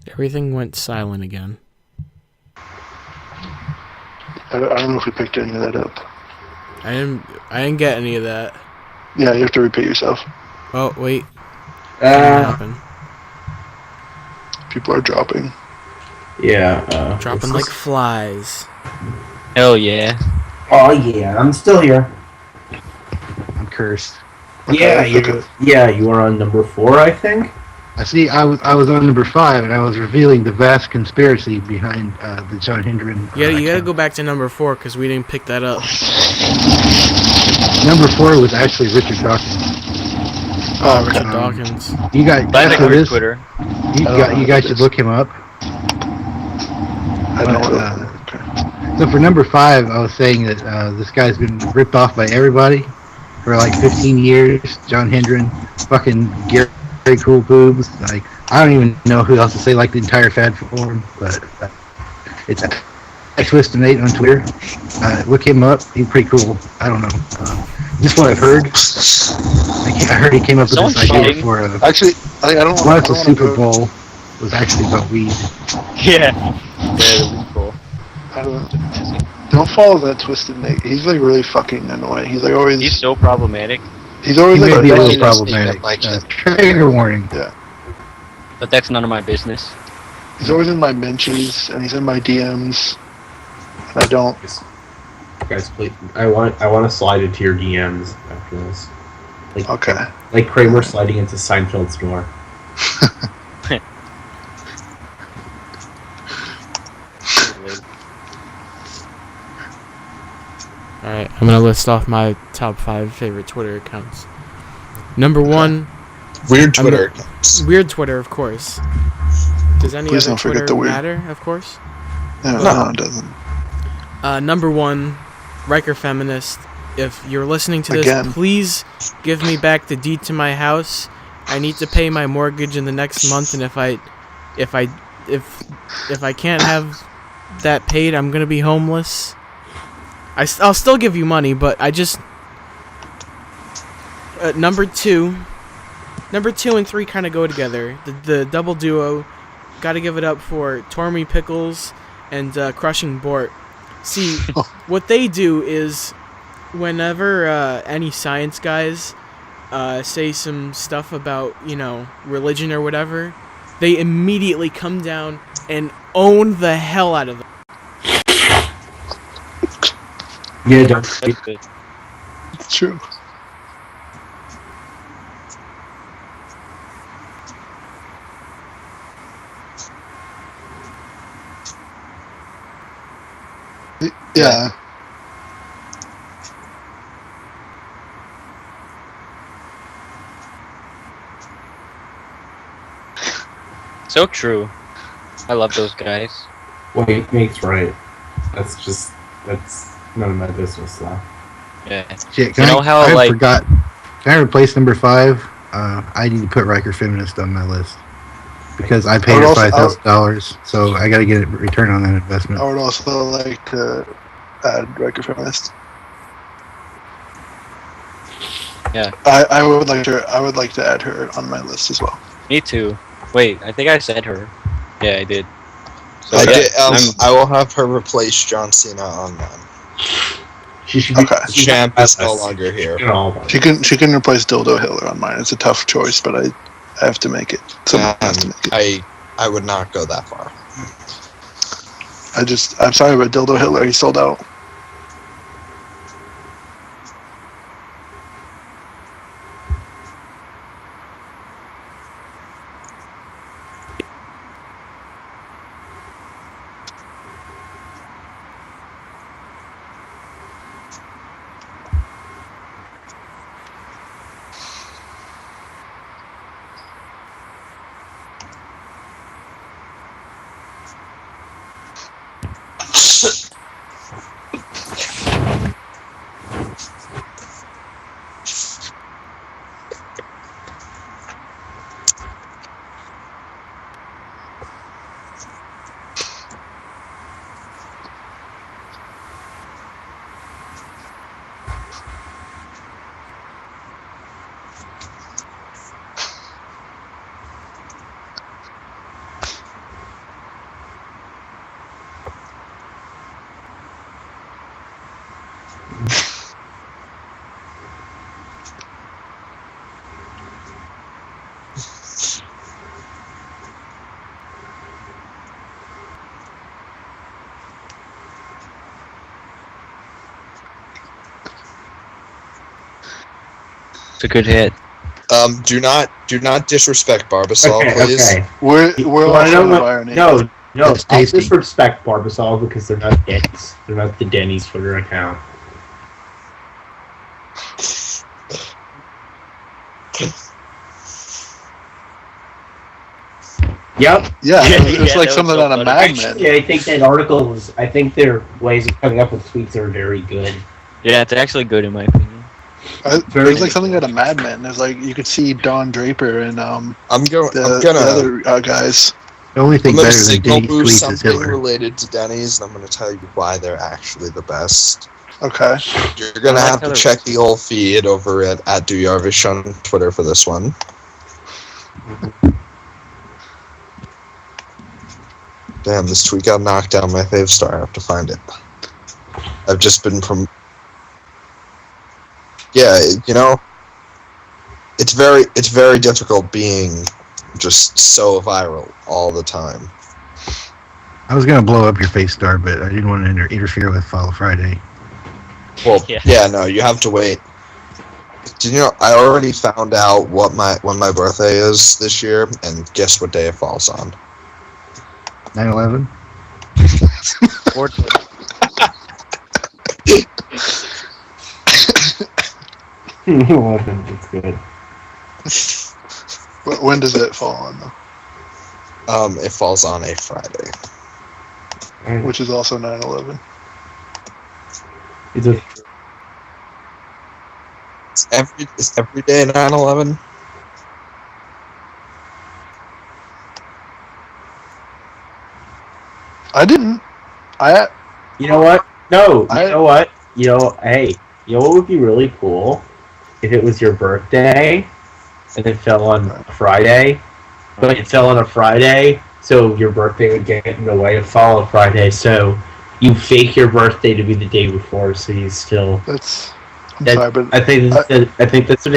Everything went silent again. I don't know if we picked any of that up. I didn't get any of that. Yeah, you have to repeat yourself. Oh wait. What happened? People are dropping. Yeah. Dropping like flies. Hell yeah. Oh yeah, I'm still here. I'm cursed. Yeah, Okay. you are on number 4, I think. I see. I was on number 5, and I was revealing the vast conspiracy behind the John Hendren. You gotta go back to number 4 because we didn't pick that up. Number 4 was actually Richard Dawkins. Oh, Richard Dawkins. You got I think this. Twitter. You guys should look him up. I don't know. Okay. So for number 5, I was saying that this guy's been ripped off by everybody for like 15 years. John Hendren, fucking Gary Cool Boobs. Like, I don't even know who else to say like the entire fad form, but it's X-Twistinate on Twitter. Look him up. He's pretty cool. I don't know. Just what I've heard. I heard he came up with Someone's this idea cheating. for Actually, I don't once the wanna Super go- Bowl was actually about weed. Yeah. Yeah, cool. I don't follow that Twisted Nate. He's like really fucking annoying. He's like always. He's so problematic. He's always He may like. be a Definitely little not speaking problematic. of like it. Trigger warning. But that's none of my business. He's always in my mentions and he's in my DMs. And I don't. Guys, please. I want to slide into your DMs after this. Okay. Like Kramer sliding into Seinfeld's door. Alright, I'm gonna list off my top 5 favorite Twitter accounts. Number 1, Weird Twitter. weird Twitter, of course. Does any Please other don't forget Twitter the weird. matter? Of course. No, it doesn't. Number 1, Riker Feminist. If you're listening to this, Again. please give me back the deed to my house. I need to pay my mortgage in the next month, and if I can't have that paid, I'm gonna be homeless. I'll still give you money, but I just number two and 3 kind of go together. The double duo. Got to give it up for Tormy Pickles and Crushing Bort. See, what they do is whenever any science guys say some stuff about, religion or whatever, they immediately come down and own the hell out of it. Yeah, That's good. It's true. Yeah. So true. I love those guys. Wait, Nate's right. That's none of my business, though. Yeah. Shit, You know how, like- forgot. Can I replace number 5? I need to put Riker Feminist on my list because I paid I would her also- $5,000, so I got to get a return on that investment. I would also like to add Riker Feminist. Yeah. I would like to add her on my list as well. Me too. Wait, I think I said her. Yeah, I did. So I, yeah, did, I'm- I will have her replace John Cena on mine. She should be. Okay. The champ is no longer here. She can replace Dildo Hitler on mine. It's a tough choice, but I have to make it. Someone has to make it. I would not go that far. I'm sorry about Dildo Hitler. He sold out. It's a good hit. Do not disrespect Barbasol, Okay, please. okay. We're all I out know of what- irony. No, I'll It's tasty. disrespect Barbasol because they're not Denny's. They're not the Denny's for their account. Yep. Yeah, it's Yeah, like that was something so on a funny. Mad Men. Actually, I think that article was. I think their ways of coming up with tweets are very good. Yeah, it's actually good in my opinion. There's like something out of Mad Men. There's like you could see Don Draper and I'm the gonna other guys. The only thing I'm gonna better than signal Denny's boost tweets is something Hitler. related to Denny's, and I'm gonna tell you why they're actually the best. Okay. You're gonna I like have how to they're- check the old feed over at @DoYarvish on Twitter for this one. Damn, this tweet got knocked down my fave star. I have to find it. I've just been Yeah, you know, it's very difficult being just so viral all the time. I was gonna blow up your face star, but I didn't want to interfere with Follow Friday. Well, Yeah. yeah, no, you have to wait. Did you know I already found out when my birthday is this year, and guess what day it falls on? 9/11. It's good. When does it fall on though? It falls on a Friday. Which is also 9/11. It's a It's every day 9/11. I didn't. You know what? No. I- You know what? Hey. You know what would be really cool if it was your birthday and it fell on a Friday, but it fell on a Friday, so your birthday would get in the way of Follow Friday. So you fake your birthday to be the day before, so you still. That's. I'm That- sorry, but I think that's an.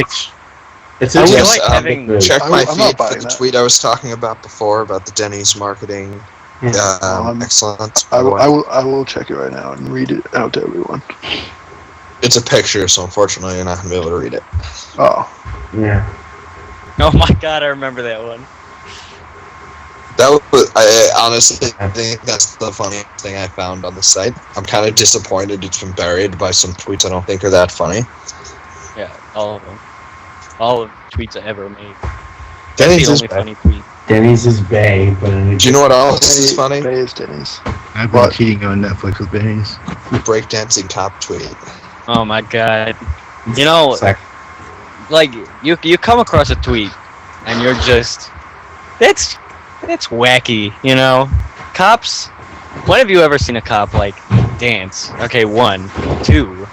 It's I a would Yes, like having- check my I'm not feed for buying the that. tweet I was talking about before about the Denny's marketing. Excellent. I will check it right now and read it out to everyone. It's a picture, so unfortunately you're not going to be able to read it. Oh, Yeah. Oh my god, I remember that one. That was, I honestly think that's the funniest thing I found on the site. I'm kind of disappointed it's been buried by some tweets I don't think are that funny. Yeah, all of them. All of the tweets I ever made. Denny's the is only bad. funny tweet. Denny's is Bay, but Do you know what else is funny? Bay is Denny's. I've been What? cheating on Netflix with Benny's. Breakdancing cop tweet. Oh my god. You know, Sec- like you come across a tweet and you're just that's wacky, you know. Cops, when have you ever seen a cop like dance? Okay, 1, 2,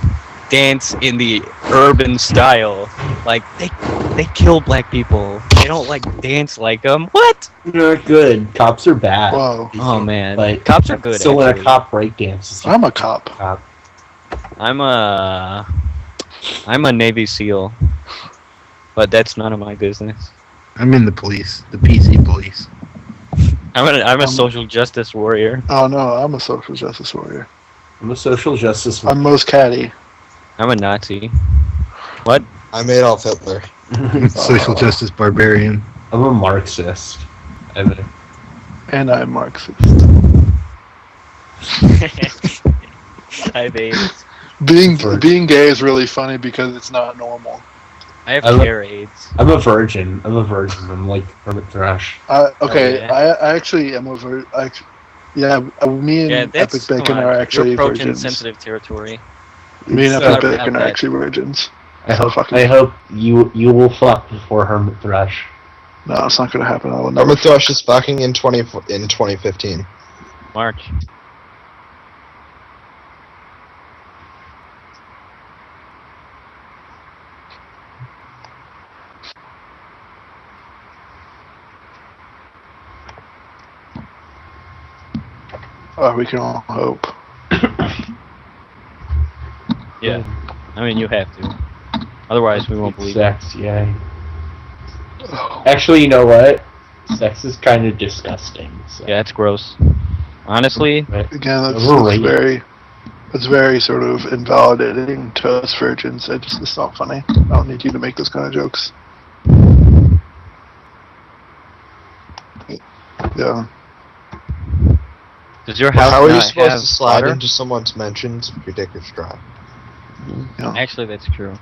dance in the urban style. Like they kill black people. They don't like dance like them. What? Not good. Cops are bad. Whoa, Oh man, But cops are good. So when a actually. cop breakdances, I'm a cop. cop. I'm a Navy SEAL, but that's none of my business. I'm in the police, the PC police. I'm a social justice warrior. Oh no, I'm a social justice warrior. I'm a social justice. I'm most catty. I'm a Nazi. What? I'm Adolf Hitler. Social justice barbarian. I'm a Marxist. I'm a, And I'm Marxist. I think Being gay is really funny because it's not normal. I have I look- care aids. I'm a virgin. I'm like Hermit Thrush. Okay, Oh, yeah. I actually am yeah, me and Yeah, that's Epic Bacon come on, are actually you're protein virgins. sensitive territory. Me and So- Epic Sorry Bacon about are that. actually virgins. I hope. fucking- I hope you will fuck before Hermit Thrush. No, it's not gonna happen. I will never. Hermit Thrush is fucking in 2015. March. We can all hope. Yeah. I mean, you have to. Otherwise, we won't believe it. Sex, yeah. Actually, you know what? Sex is kind of disgusting. So. Yeah, it's gross. Honestly, Again, that's Overrated. very. It's very sort of invalidating to us virgins. It's not funny. I don't need you to make those kind of jokes. Yeah. Does your Well, house how are you not supposed have to slide water? into someone's mentions if your dick is dry? Yeah. Actually, that's true.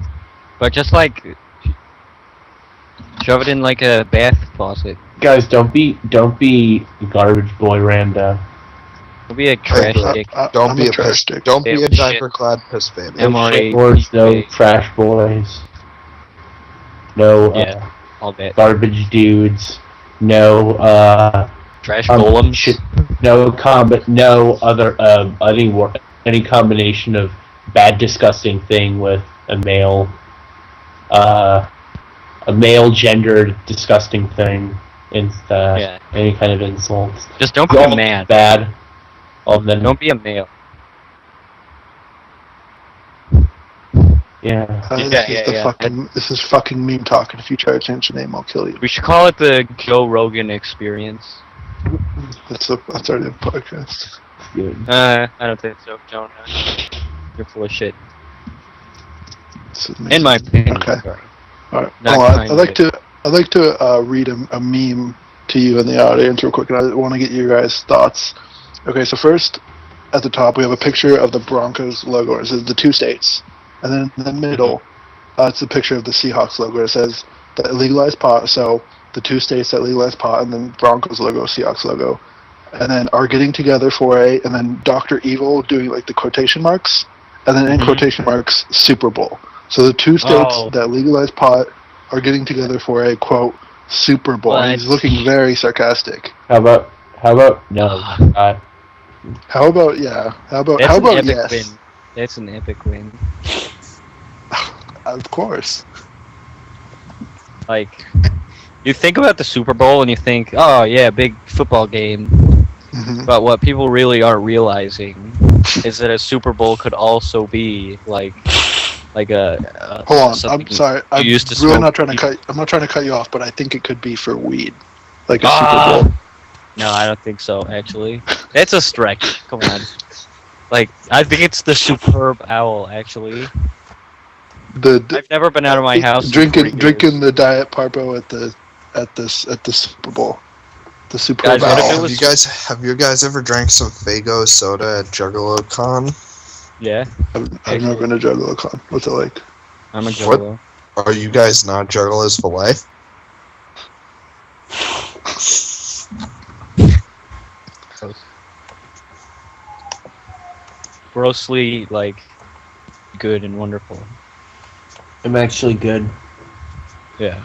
But just like shove it in like a bath faucet. Guys, don't be garbage boy Randa. It'll be a trash dick. Don't I'm be a a trash piss. dick. Don't be a Shit. diaper-clad piss baby. Am- No MRA, shitboards, no PK. trash boys, no Yeah, all that. garbage dudes, no Trash golems. no other any combination of bad disgusting thing with a male gendered disgusting thing Yeah. any kind of insults. Just don't be a man. Bad. Oh, then Don't be a male. yeah. This is fucking meme talk, and if you try to change the name, I'll kill you. We should call it the Joe Rogan experience. That's our new podcast. Good. I don't think so, Jonah. You're full of shit. This is In my opinion. Okay. Sorry. All right. Not Well, kind I'd like to read a meme to you in the audience real quick, and I want to get your guys' thoughts. Okay, so first, at the top, we have a picture of the Broncos logo. It says the two states. And then in the middle, it's a picture of the Seahawks logo. It says that legalized pot, so the two states that legalized pot, and then Broncos logo, Seahawks logo. And then are getting together for a, and then Dr. Evil doing like the quotation marks, and then in quotation marks, Super Bowl. So the two states that legalized pot are getting together for a, quote, Super Bowl. What? He's looking very sarcastic. How about no? How about yes? Win. That's an epic win. Of course. Like, you think about the Super Bowl and you think, oh yeah, big football game. Mhm. But what people really aren't realizing is that a Super Bowl could also be like a Hold on, something I'm sorry. I'm used to really smoke. not trying to cut. I'm not trying to cut you off, but I think it could be for weed, like a Ah! Super Bowl. No, I don't think so. Actually, that's a stretch. Come on. Like, I think it's the superb owl. Actually, I've never been out of my house. in 3 years. drinking the Diet Parpo at the Super Bowl. The Super Guys, Bowl. what if it was- Have you guys ever drank some Faygo soda at Juggalo Con? Yeah, I've never been to Juggalo Con. What's it like? I'm a Juggalo. Are you guys not Juggalos for life? Grossly, like, good and wonderful. I'm actually good. Yeah.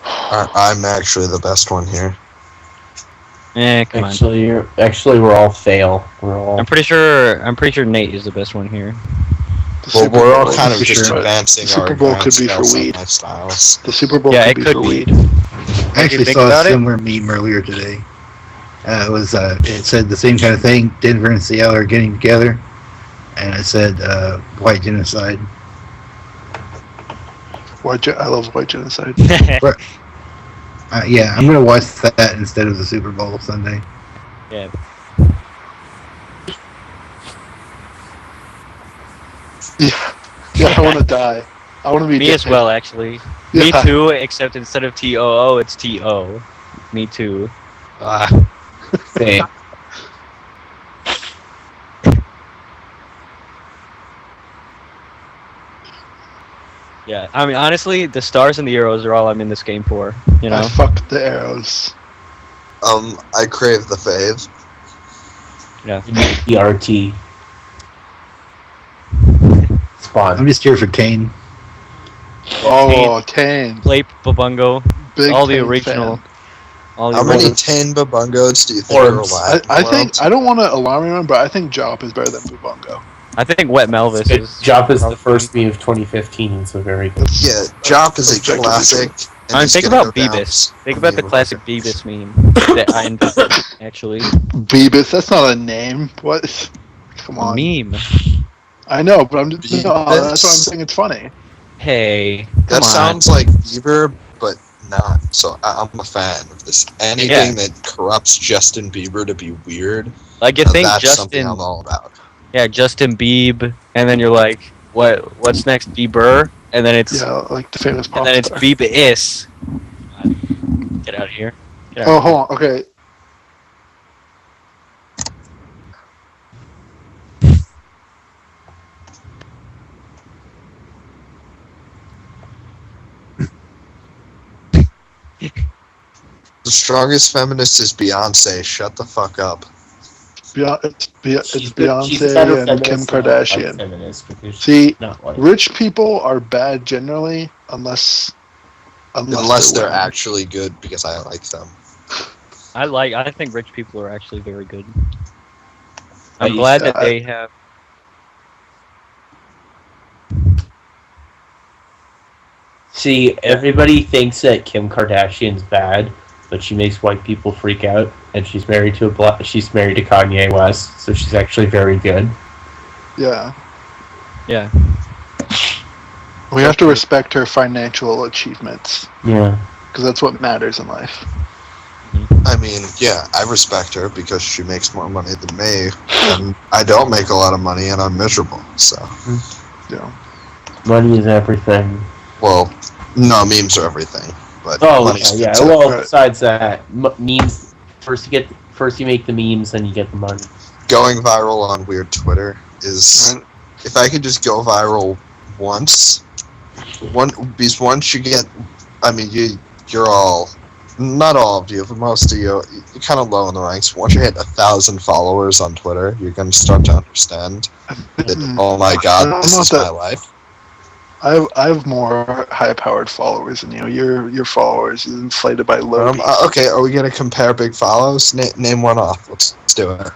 I'm actually the best one here. Come on. Actually, we're all fail. We're all. I'm pretty sure Nate is the best one here. The Well, Super we're all Bowl kind of could be just for- advancing the Super our Bowl could be for advanced weed. lifestyles. The Super Bowl Yeah, could it be could for be. weed. I actually think saw about a it? similar meme earlier today. It said the same kind of thing. Denver and Seattle are getting together, and it said white genocide. I love white genocide. Yeah, I'm gonna watch that instead of the Super Bowl Sunday. Yeah. Yeah, I want to die. I want to be Me as dead. well, actually. Me Yeah. too, except instead of TOO, it's TO. Me too. Same. Yeah, I mean, honestly, the stars and the arrows are all I'm in this game for. You know? I fucked the arrows. I crave the fave. ERT. Spawn. I'm just here for Kane. Oh, Tane. Play Babungo, Big all the Tane original. fan. All the How many original. Tane Babungos do you think are Orbs. alive? I think I don't want to alarm anyone, but I think Jop is better than Bubongo. I think Wet Melvis is. Jop is the first meme of 2015, so very good. Yeah, Jop is a Objectively classic. and I mean, it's think gonna about go down Beavis. as Think about the meme of classic the year. Beavis meme that I invented, actually. Beavis, that's not a name. What? Come on. Meme. I know, but I'm just Beavis? that's why I'm saying it's funny. Hey, That come on. sounds like Bieber, but not. So I'm a fan of this. Anything that corrupts Justin Bieber to be weird, Like, you think that's something Justin. I'm all about. Yeah, Justin Bieb, and then you're like, what's next? Bieber, and then it's Yeah, like the famous pop and then it's star. Biebis. Get out of here. Get out Oh, of here. hold on. Okay. The strongest feminist is Beyonce. Shut the fuck up. It's She's a better Beyonce and Kim feminist than a white Kardashian. feminist because See, she's not white. rich people are bad generally, unless Unless they're women. actually good because I like them. I think rich people are actually very good. I I'm used glad to- that they have. See, everybody thinks that Kim Kardashian's bad, but she makes white people freak out, and she's married to she's married to Kanye West, so she's actually very good. Yeah, Yeah. we have to respect her financial achievements Yeah. because that's what matters in life. I mean, yeah, I respect her because she makes more money than me, and I don't make a lot of money, and I'm miserable. So, Yeah. Money is everything. well, no, memes are everything, but Oh, money's yeah. good too. Well, Right. besides that, memes. First you make the memes, then you get the money. Going viral on weird Twitter is, if I could just go viral once, because once you get, I mean, you're all, not all of you, but most of you're kind of low in the ranks. Once you hit 1,000 followers on Twitter, you're going to start to understand that, oh my god, this is my life. I have more high-powered followers than you. Your followers is inflated by low. Okay, are we going to compare big follows? Name one off. Let's do it.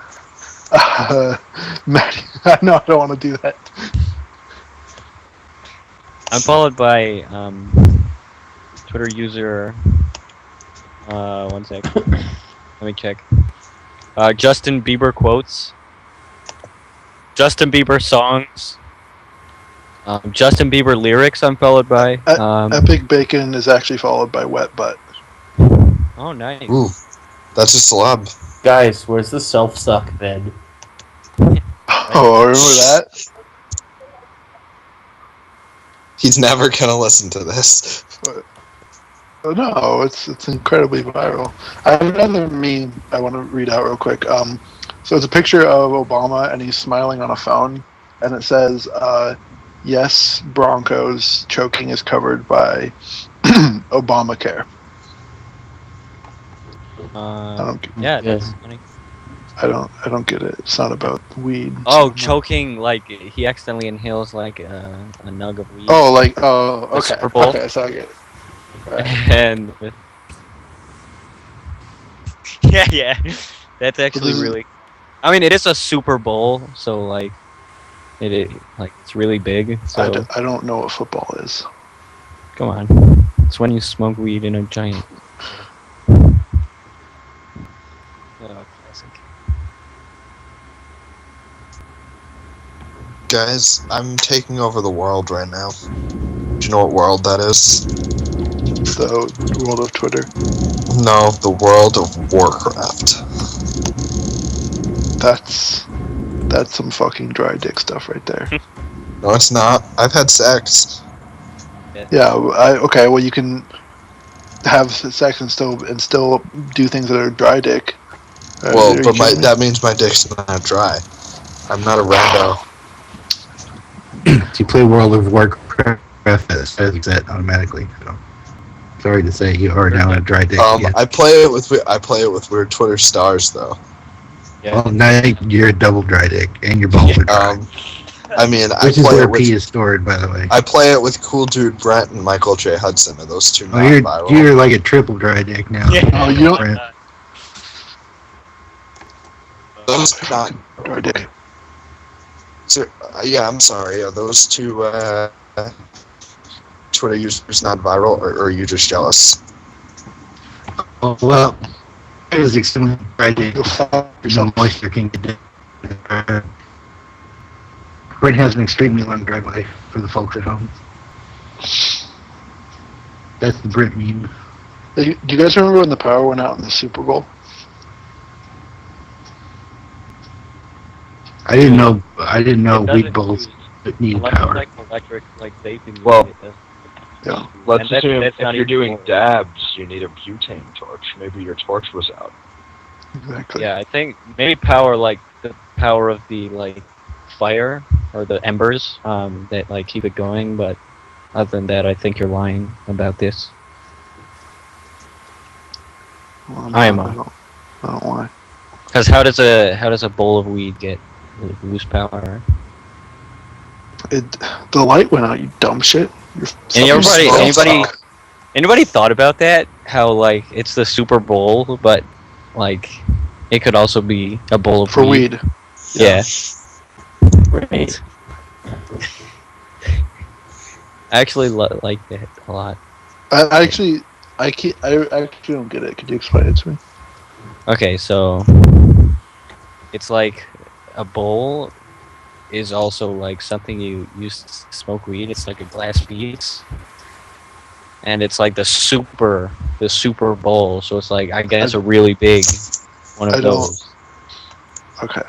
Maddie, no, I don't want to do that. I'm followed by Twitter user. One sec. Let me check. Justin Bieber quotes. Justin Bieber songs. Justin Bieber lyrics. I'm followed by. Epic Bacon is actually followed by Wet Butt. Oh, nice. Ooh, that's a celeb. Guys, where's the self-suck then? Oh, remember that? He's never going to listen to this. Oh, no, it's incredibly viral. I have another meme I want to read out real quick. So it's a picture of Obama and he's smiling on a phone, and it says, "Yes, Broncos choking is covered by Obamacare." Yeah, that's funny. I don't get it. It's not about weed. Oh, choking, like he accidentally inhales like a nug of weed. Oh, okay. Super Bowl. Okay, so I get it. Right. And yeah, that's actually This is- really. I mean, it is a Super Bowl, so like, it's really big. So I don't know what football is. come on, it's when you smoke weed in a giant. Oh, classic. Guys, I'm taking over the world right now. Do you know what world that is? The world of Twitter. No, the world of Warcraft. That's some fucking dry dick stuff right there. No, it's not. I've had sex. Yeah. Okay. Well, you can have sex and still do things that are dry dick. Well, Are you but kidding me? that means my dick's not dry. I'm not a rando. Do you play World of Warcraft? That says that automatically. So, sorry to say, you are now a dry dick. again. I play it with weird Twitter stars though. Yeah. Well, now you're a double dry dick, and your balls are dry. I mean, I Which is play where it with pee is stored, by the way. I play it with Cool Dude Brent and Michael J. Hudson, and those two Oh, not viral. you're like a triple dry dick now. Oh, you don't- Brent. Those not. Dry dick. So, yeah, I'm sorry. Are those two Twitter users not viral, or are you just jealous? Oh, well, it was extremely dry dick. You'll fuck There's no yourself. moisture can get in. Brent has an extremely long driveway for the folks at home. That's the Brent meme. Do you guys remember when the power went out in the Super Bowl? I didn't know. I didn't know It weed doesn't bowls use- needed unless it's power. like electric, like vaping. Well, it doesn't- Yeah. Let's And that's- assume that's if not you're even doing full. dabs, you need a butane torch. Maybe your torch was out. Exactly. Yeah, I think maybe power like the power of the like fire or the embers that like keep it going. But other than that, I think you're lying about this. Well, I am. I don't lie. Because how does a bowl of weed get lose power? The light went out. You dumb shit. Anybody thought about that? How like it's the Super Bowl, but like it could also be a bowl of for weed. Yeah. Right. I actually like that a lot. I actually don't get it. Could you explain it to me? Okay, so it's like a bowl is also like something you use to smoke weed. It's like a glass piece, and it's like the super bowl. So it's like I guess a really big one of those. Okay,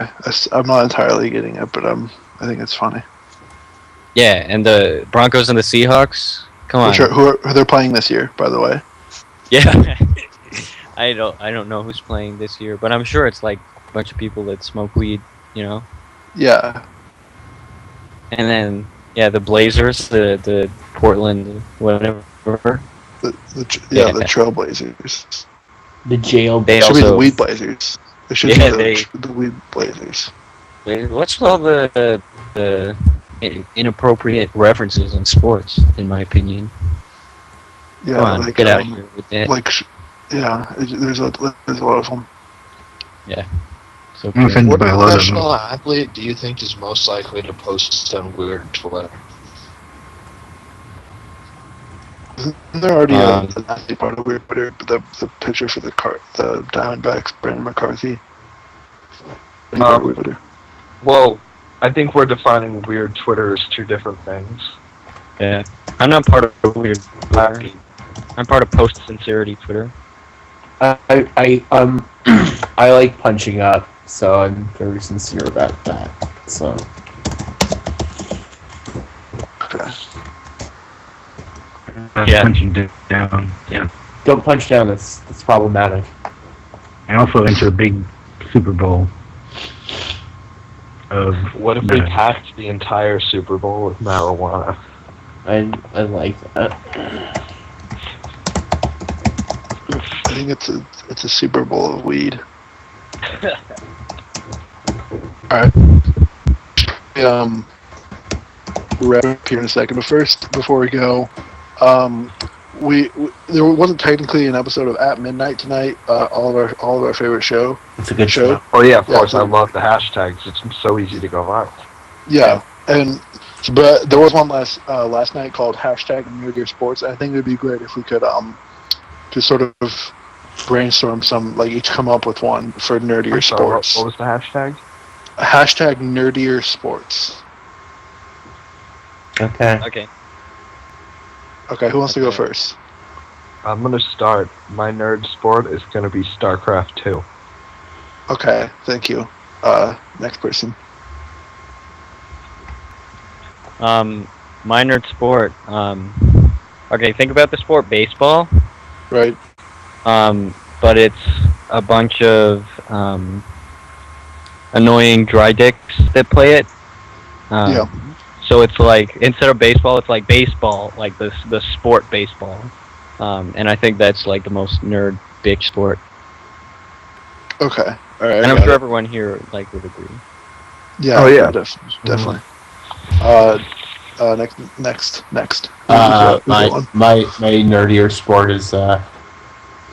I'm not entirely getting it, but I think it's funny. Yeah, and the Broncos and the Seahawks. Come on. Sure, who they're playing this year, by the way? Yeah. I don't know who's playing this year, but I'm sure it's like a bunch of people that smoke weed, you know. Yeah. And then the Blazers, the Portland whatever. The Trailblazers. The jail. They It should be the also Weed Blazers. It should be the Weed Blazers. what's all the inappropriate references in sports, in my opinion. Yeah, Come on, like, get out of here with that. There's a lot of them. So I'm offended What by a lot of them. professional athlete do you think is most likely to post on weird Twitter? They're already an athlete part of Weird Twitter, but the picture for the Diamondbacks, Brandon McCarthy. Weird Twitter. Well, I think we're defining weird Twitter as two different things. Yeah, I'm not part of weird Twitter. I'm part of post sincerity Twitter. I like punching up, so I'm very sincere about that. So. Okay. Yeah. Punching down. Yeah. Don't punch down. That's problematic. I also went to a big Super Bowl. What if we packed the entire Super Bowl with marijuana? I like that. I think it's a Super Bowl of weed. Alright. We'll wrap up here in a second, but first, before we go, there wasn't technically an episode of At Midnight tonight. All of our favorite show. It's a good show. Oh yeah, of course. so- I love the hashtags. It's so easy to go viral. Yeah, but there was one last night called #NerdierSports. I think it would be great if we could just sort of brainstorm some, like each come up with one for Nerdier I'm sorry, Sports. what was the hashtag? #NerdierSports. Okay. Okay. Okay, who wants to go first? I'm gonna start. My nerd sport is gonna be StarCraft 2. Okay, thank you. Next person. My nerd sport. Okay, think about the sport baseball. Right. But it's a bunch of annoying dry dicks that play it. Yeah. So it's like instead of baseball, it's like baseball, like the sport baseball. And I think that's like the most nerd bitch sport. Okay. All right. And I'm sure everyone here like would agree. Yeah. Oh, yeah. Definitely. Next. My nerdier sport is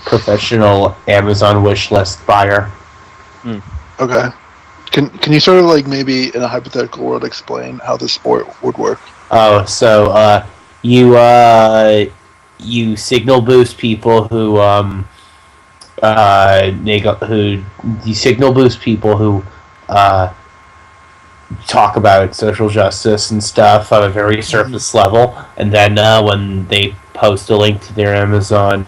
professional Amazon wish list buyer. Okay. Can you sort of like maybe in a hypothetical world explain how this sport would work? Oh, so you signal boost people who talk about social justice and stuff on a very surface level, and then when they post a link to their Amazon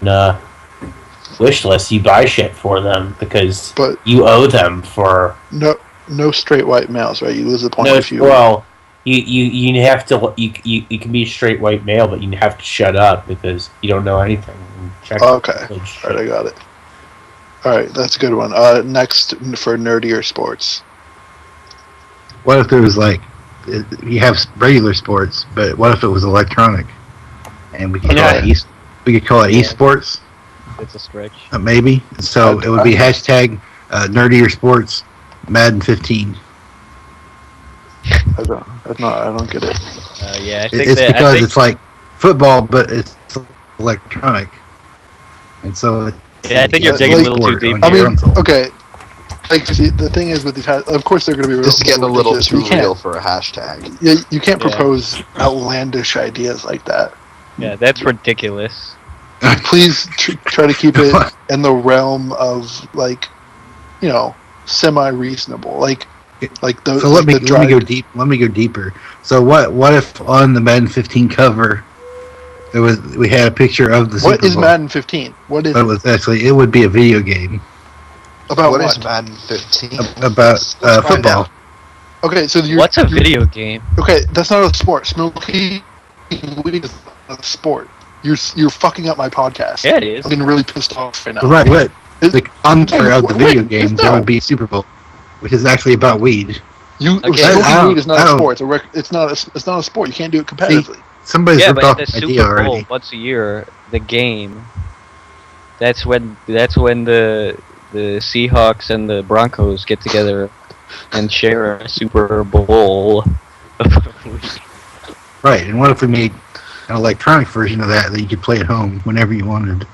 wish list, you buy shit for them because But you owe them for no, no straight white males, right? You lose the point No, if you. well, you have to you can be a straight white male, but you have to shut up because you don't know anything. Check Okay. the All right, I got it. All right, that's a good one. Next for nerdier sports. What if there was like, you have regular sports, but what if it was electronic, and we could call Okay. it we could call it Yeah. esports, It's a stretch. maybe. So it would be hashtag nerdier sports, Madden 15. I don't get it. Yeah, I think It's that. because I think, it's like football, but it's electronic, and so. yeah, I think you're Like- digging a little too deep. I on your mean, console. okay. Like, see, the thing is with these, of course they're going to be This is getting a little ridiculous. too You can't- real for a hashtag. You can't Yeah. propose outlandish ideas like that. Yeah, that's ridiculous. Please try to keep it in the realm of like, semi-reasonable. Like the. So let me drive- go deep. Let me go deeper. So what if on the Madden 15 cover we had a picture of the What Super is Bowl, Madden 15? What is but it would be a video game about What what? is Madden 15? about Let's find football. out. Okay, so you're. What's a you're- video game? Okay, that's not a sport. Smoking weed is not a sport. You're fucking up my podcast. Yeah, it is. I'm getting really pissed off right now. Right, what It- the cover of the Wait, video games no. that would be Super Bowl, which is actually about weed. Okay. I Smoking don't- weed is not I a don't- sport. It's not a sport. You can't do it competitively. Somebody's Yeah, ripped but off at the the Super idea Bowl already. once a year, the game. That's when the Seahawks and the Broncos get together and share a Super Bowl. Right, and what if we made an electronic version of that you could play at home whenever you wanted?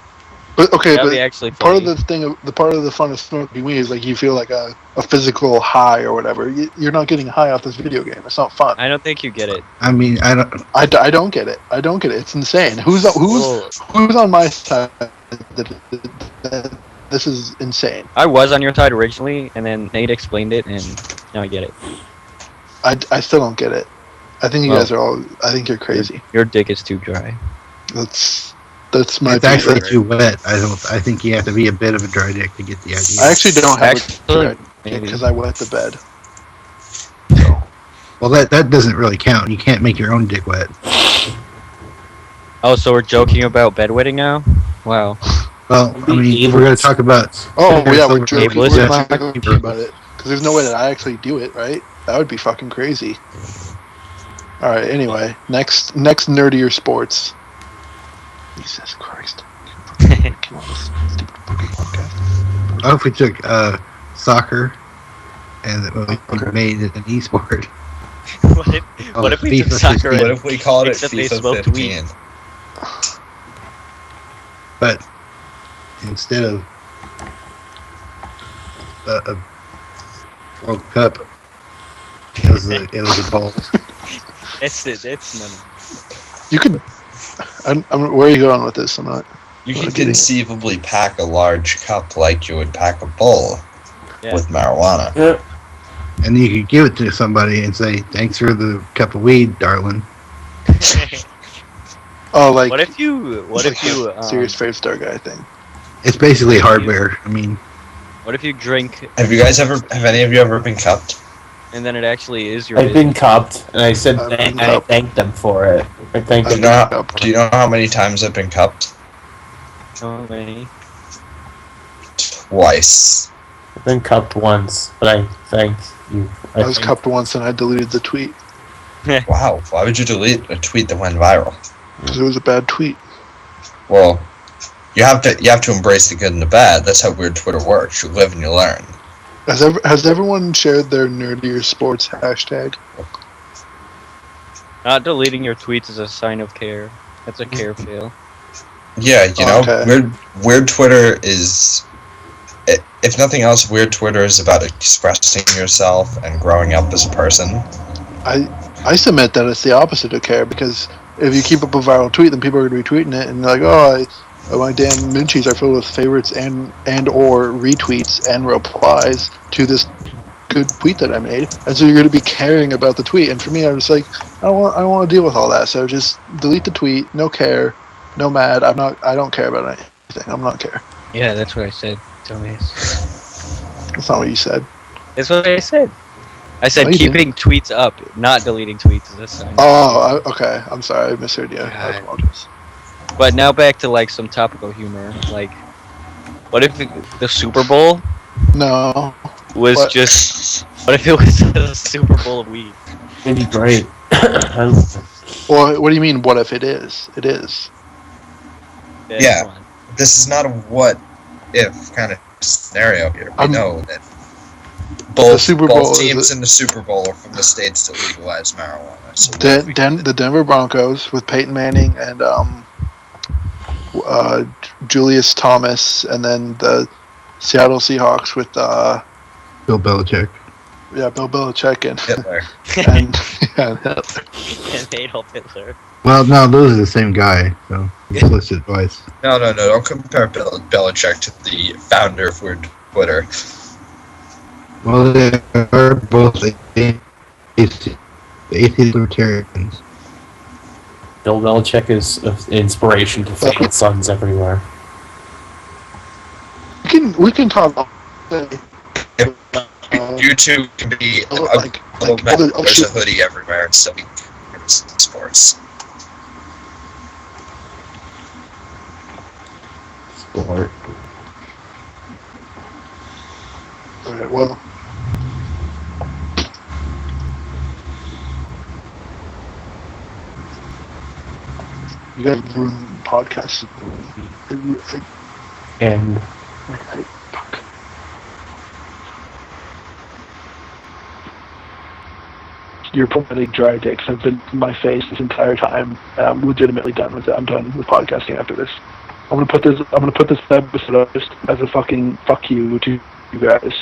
But okay, That'd be but actually part funny. of the fun of smoking weed is like you feel like a physical high or whatever. You're not getting high off this video game. It's not fun. I don't think you get it. I mean, I don't. I don't get it. I don't get it. It's insane. Who's Well, on my side? That this is insane. I was on your side originally, and then Nate explained it, and now I get it. I still don't get it. I think you Well- guys are all. I think you're crazy. Your dick is too dry. That's my. It's actually view. too wet. I think you have to be a bit of a dry dick to get the idea. I actually don't have Actually, it maybe. because I wet the bed. Well, that doesn't really count. You can't make your own dick wet. Oh, so we're joking about bedwetting now? Wow. Well, I mean, we're going to talk about. Oh yeah, so we're joking. Ableist. We're not joking about it because there's no way that I actually do it. Right? That would be fucking crazy. All right. Anyway, next nerdier sports. Jesus Christ. Come on, this stupid fucking podcast. What if we took soccer and we made it an e-sport? What if we FIFA took soccer 15. and What if we called it except they FIFA smoked 15? But instead of a World Cup, it was a ball. That's it. That's none. You could. Where are you going with this? I'm not. You What could do you think? conceivably pack a large cup like you would pack a bowl Yeah. with marijuana. Yeah. And you could give it to somebody and say, "Thanks for the cup of weed, darling." Oh, like What if you? serious Fave Star guy thing? It's basically hardware. I mean, What if you drink Have any of you ever been cupped? and then it actually is your? I've been cupped, and I said I've been I cupped. thanked them for it. I thanked Do you them. do you know how many times I've been cupped? So many. Twice. I've been cupped once, but I thanked you. I was thanked- cupped once and I deleted the tweet Wow. Why would you delete a tweet that went viral? because it was a bad tweet. Well, you have to embrace the good and the bad. That's how weird Twitter works. You live and you learn. Has everyone shared their nerdier sports hashtag? Not deleting your tweets is a sign of care. That's a care fail. Yeah, you know, Okay. weird Twitter is, if nothing else, weird Twitter is about expressing yourself and growing up as a person. I submit that it's the opposite of care because if you keep up a viral tweet, then people are going to be retweeting it and they're like, my damn Minchies are filled with favorites and or retweets and replies to this good tweet that I made, and so you're going to be caring about the tweet. And for me, I'm just like, I don't want to deal with all that. So just delete the tweet. No care, no mad. I don't care about anything. I'm not care. Yeah, that's what I said. Dumbass. That's not what you said. That's what I said. I said No, you keeping tweets up, not deleting tweets this time. Oh, okay. I'm sorry. I misheard you. I God. apologize. But now back to like some topical humor. Like, what if the Super Bowl No. was What? just? What if it was a Super Bowl of weed? It'd be great. Well, what do you mean? What if it is? It is. Yeah. come on. This is not a what if kind of scenario here. We know that both Super Bowl is teams a- in the Super Bowl are from the states that legalize marijuana. So The Denver Broncos with Peyton Manning and Julius Thomas, and then the Seattle Seahawks with Bill Belichick. Bill Belichick and Hitler. and, And Adolf Hitler. Well, no, those are the same guy, so it's listed twice. No, don't compare Belichick to the founder of Twitter. Well, they are both atheist libertarians. Bill Belichick is an inspiration to failed sons everywhere. we can talk about You two can be like there's a hoodie everywhere and still be in sports. Sport. okay, well. You guys ruined the podcast. And Fuck. Your poetic dry dicks have been in my face this entire time. I'm legitimately done with it. I'm done with podcasting after this. I'm gonna put this episode up just as a fucking fuck you to you guys.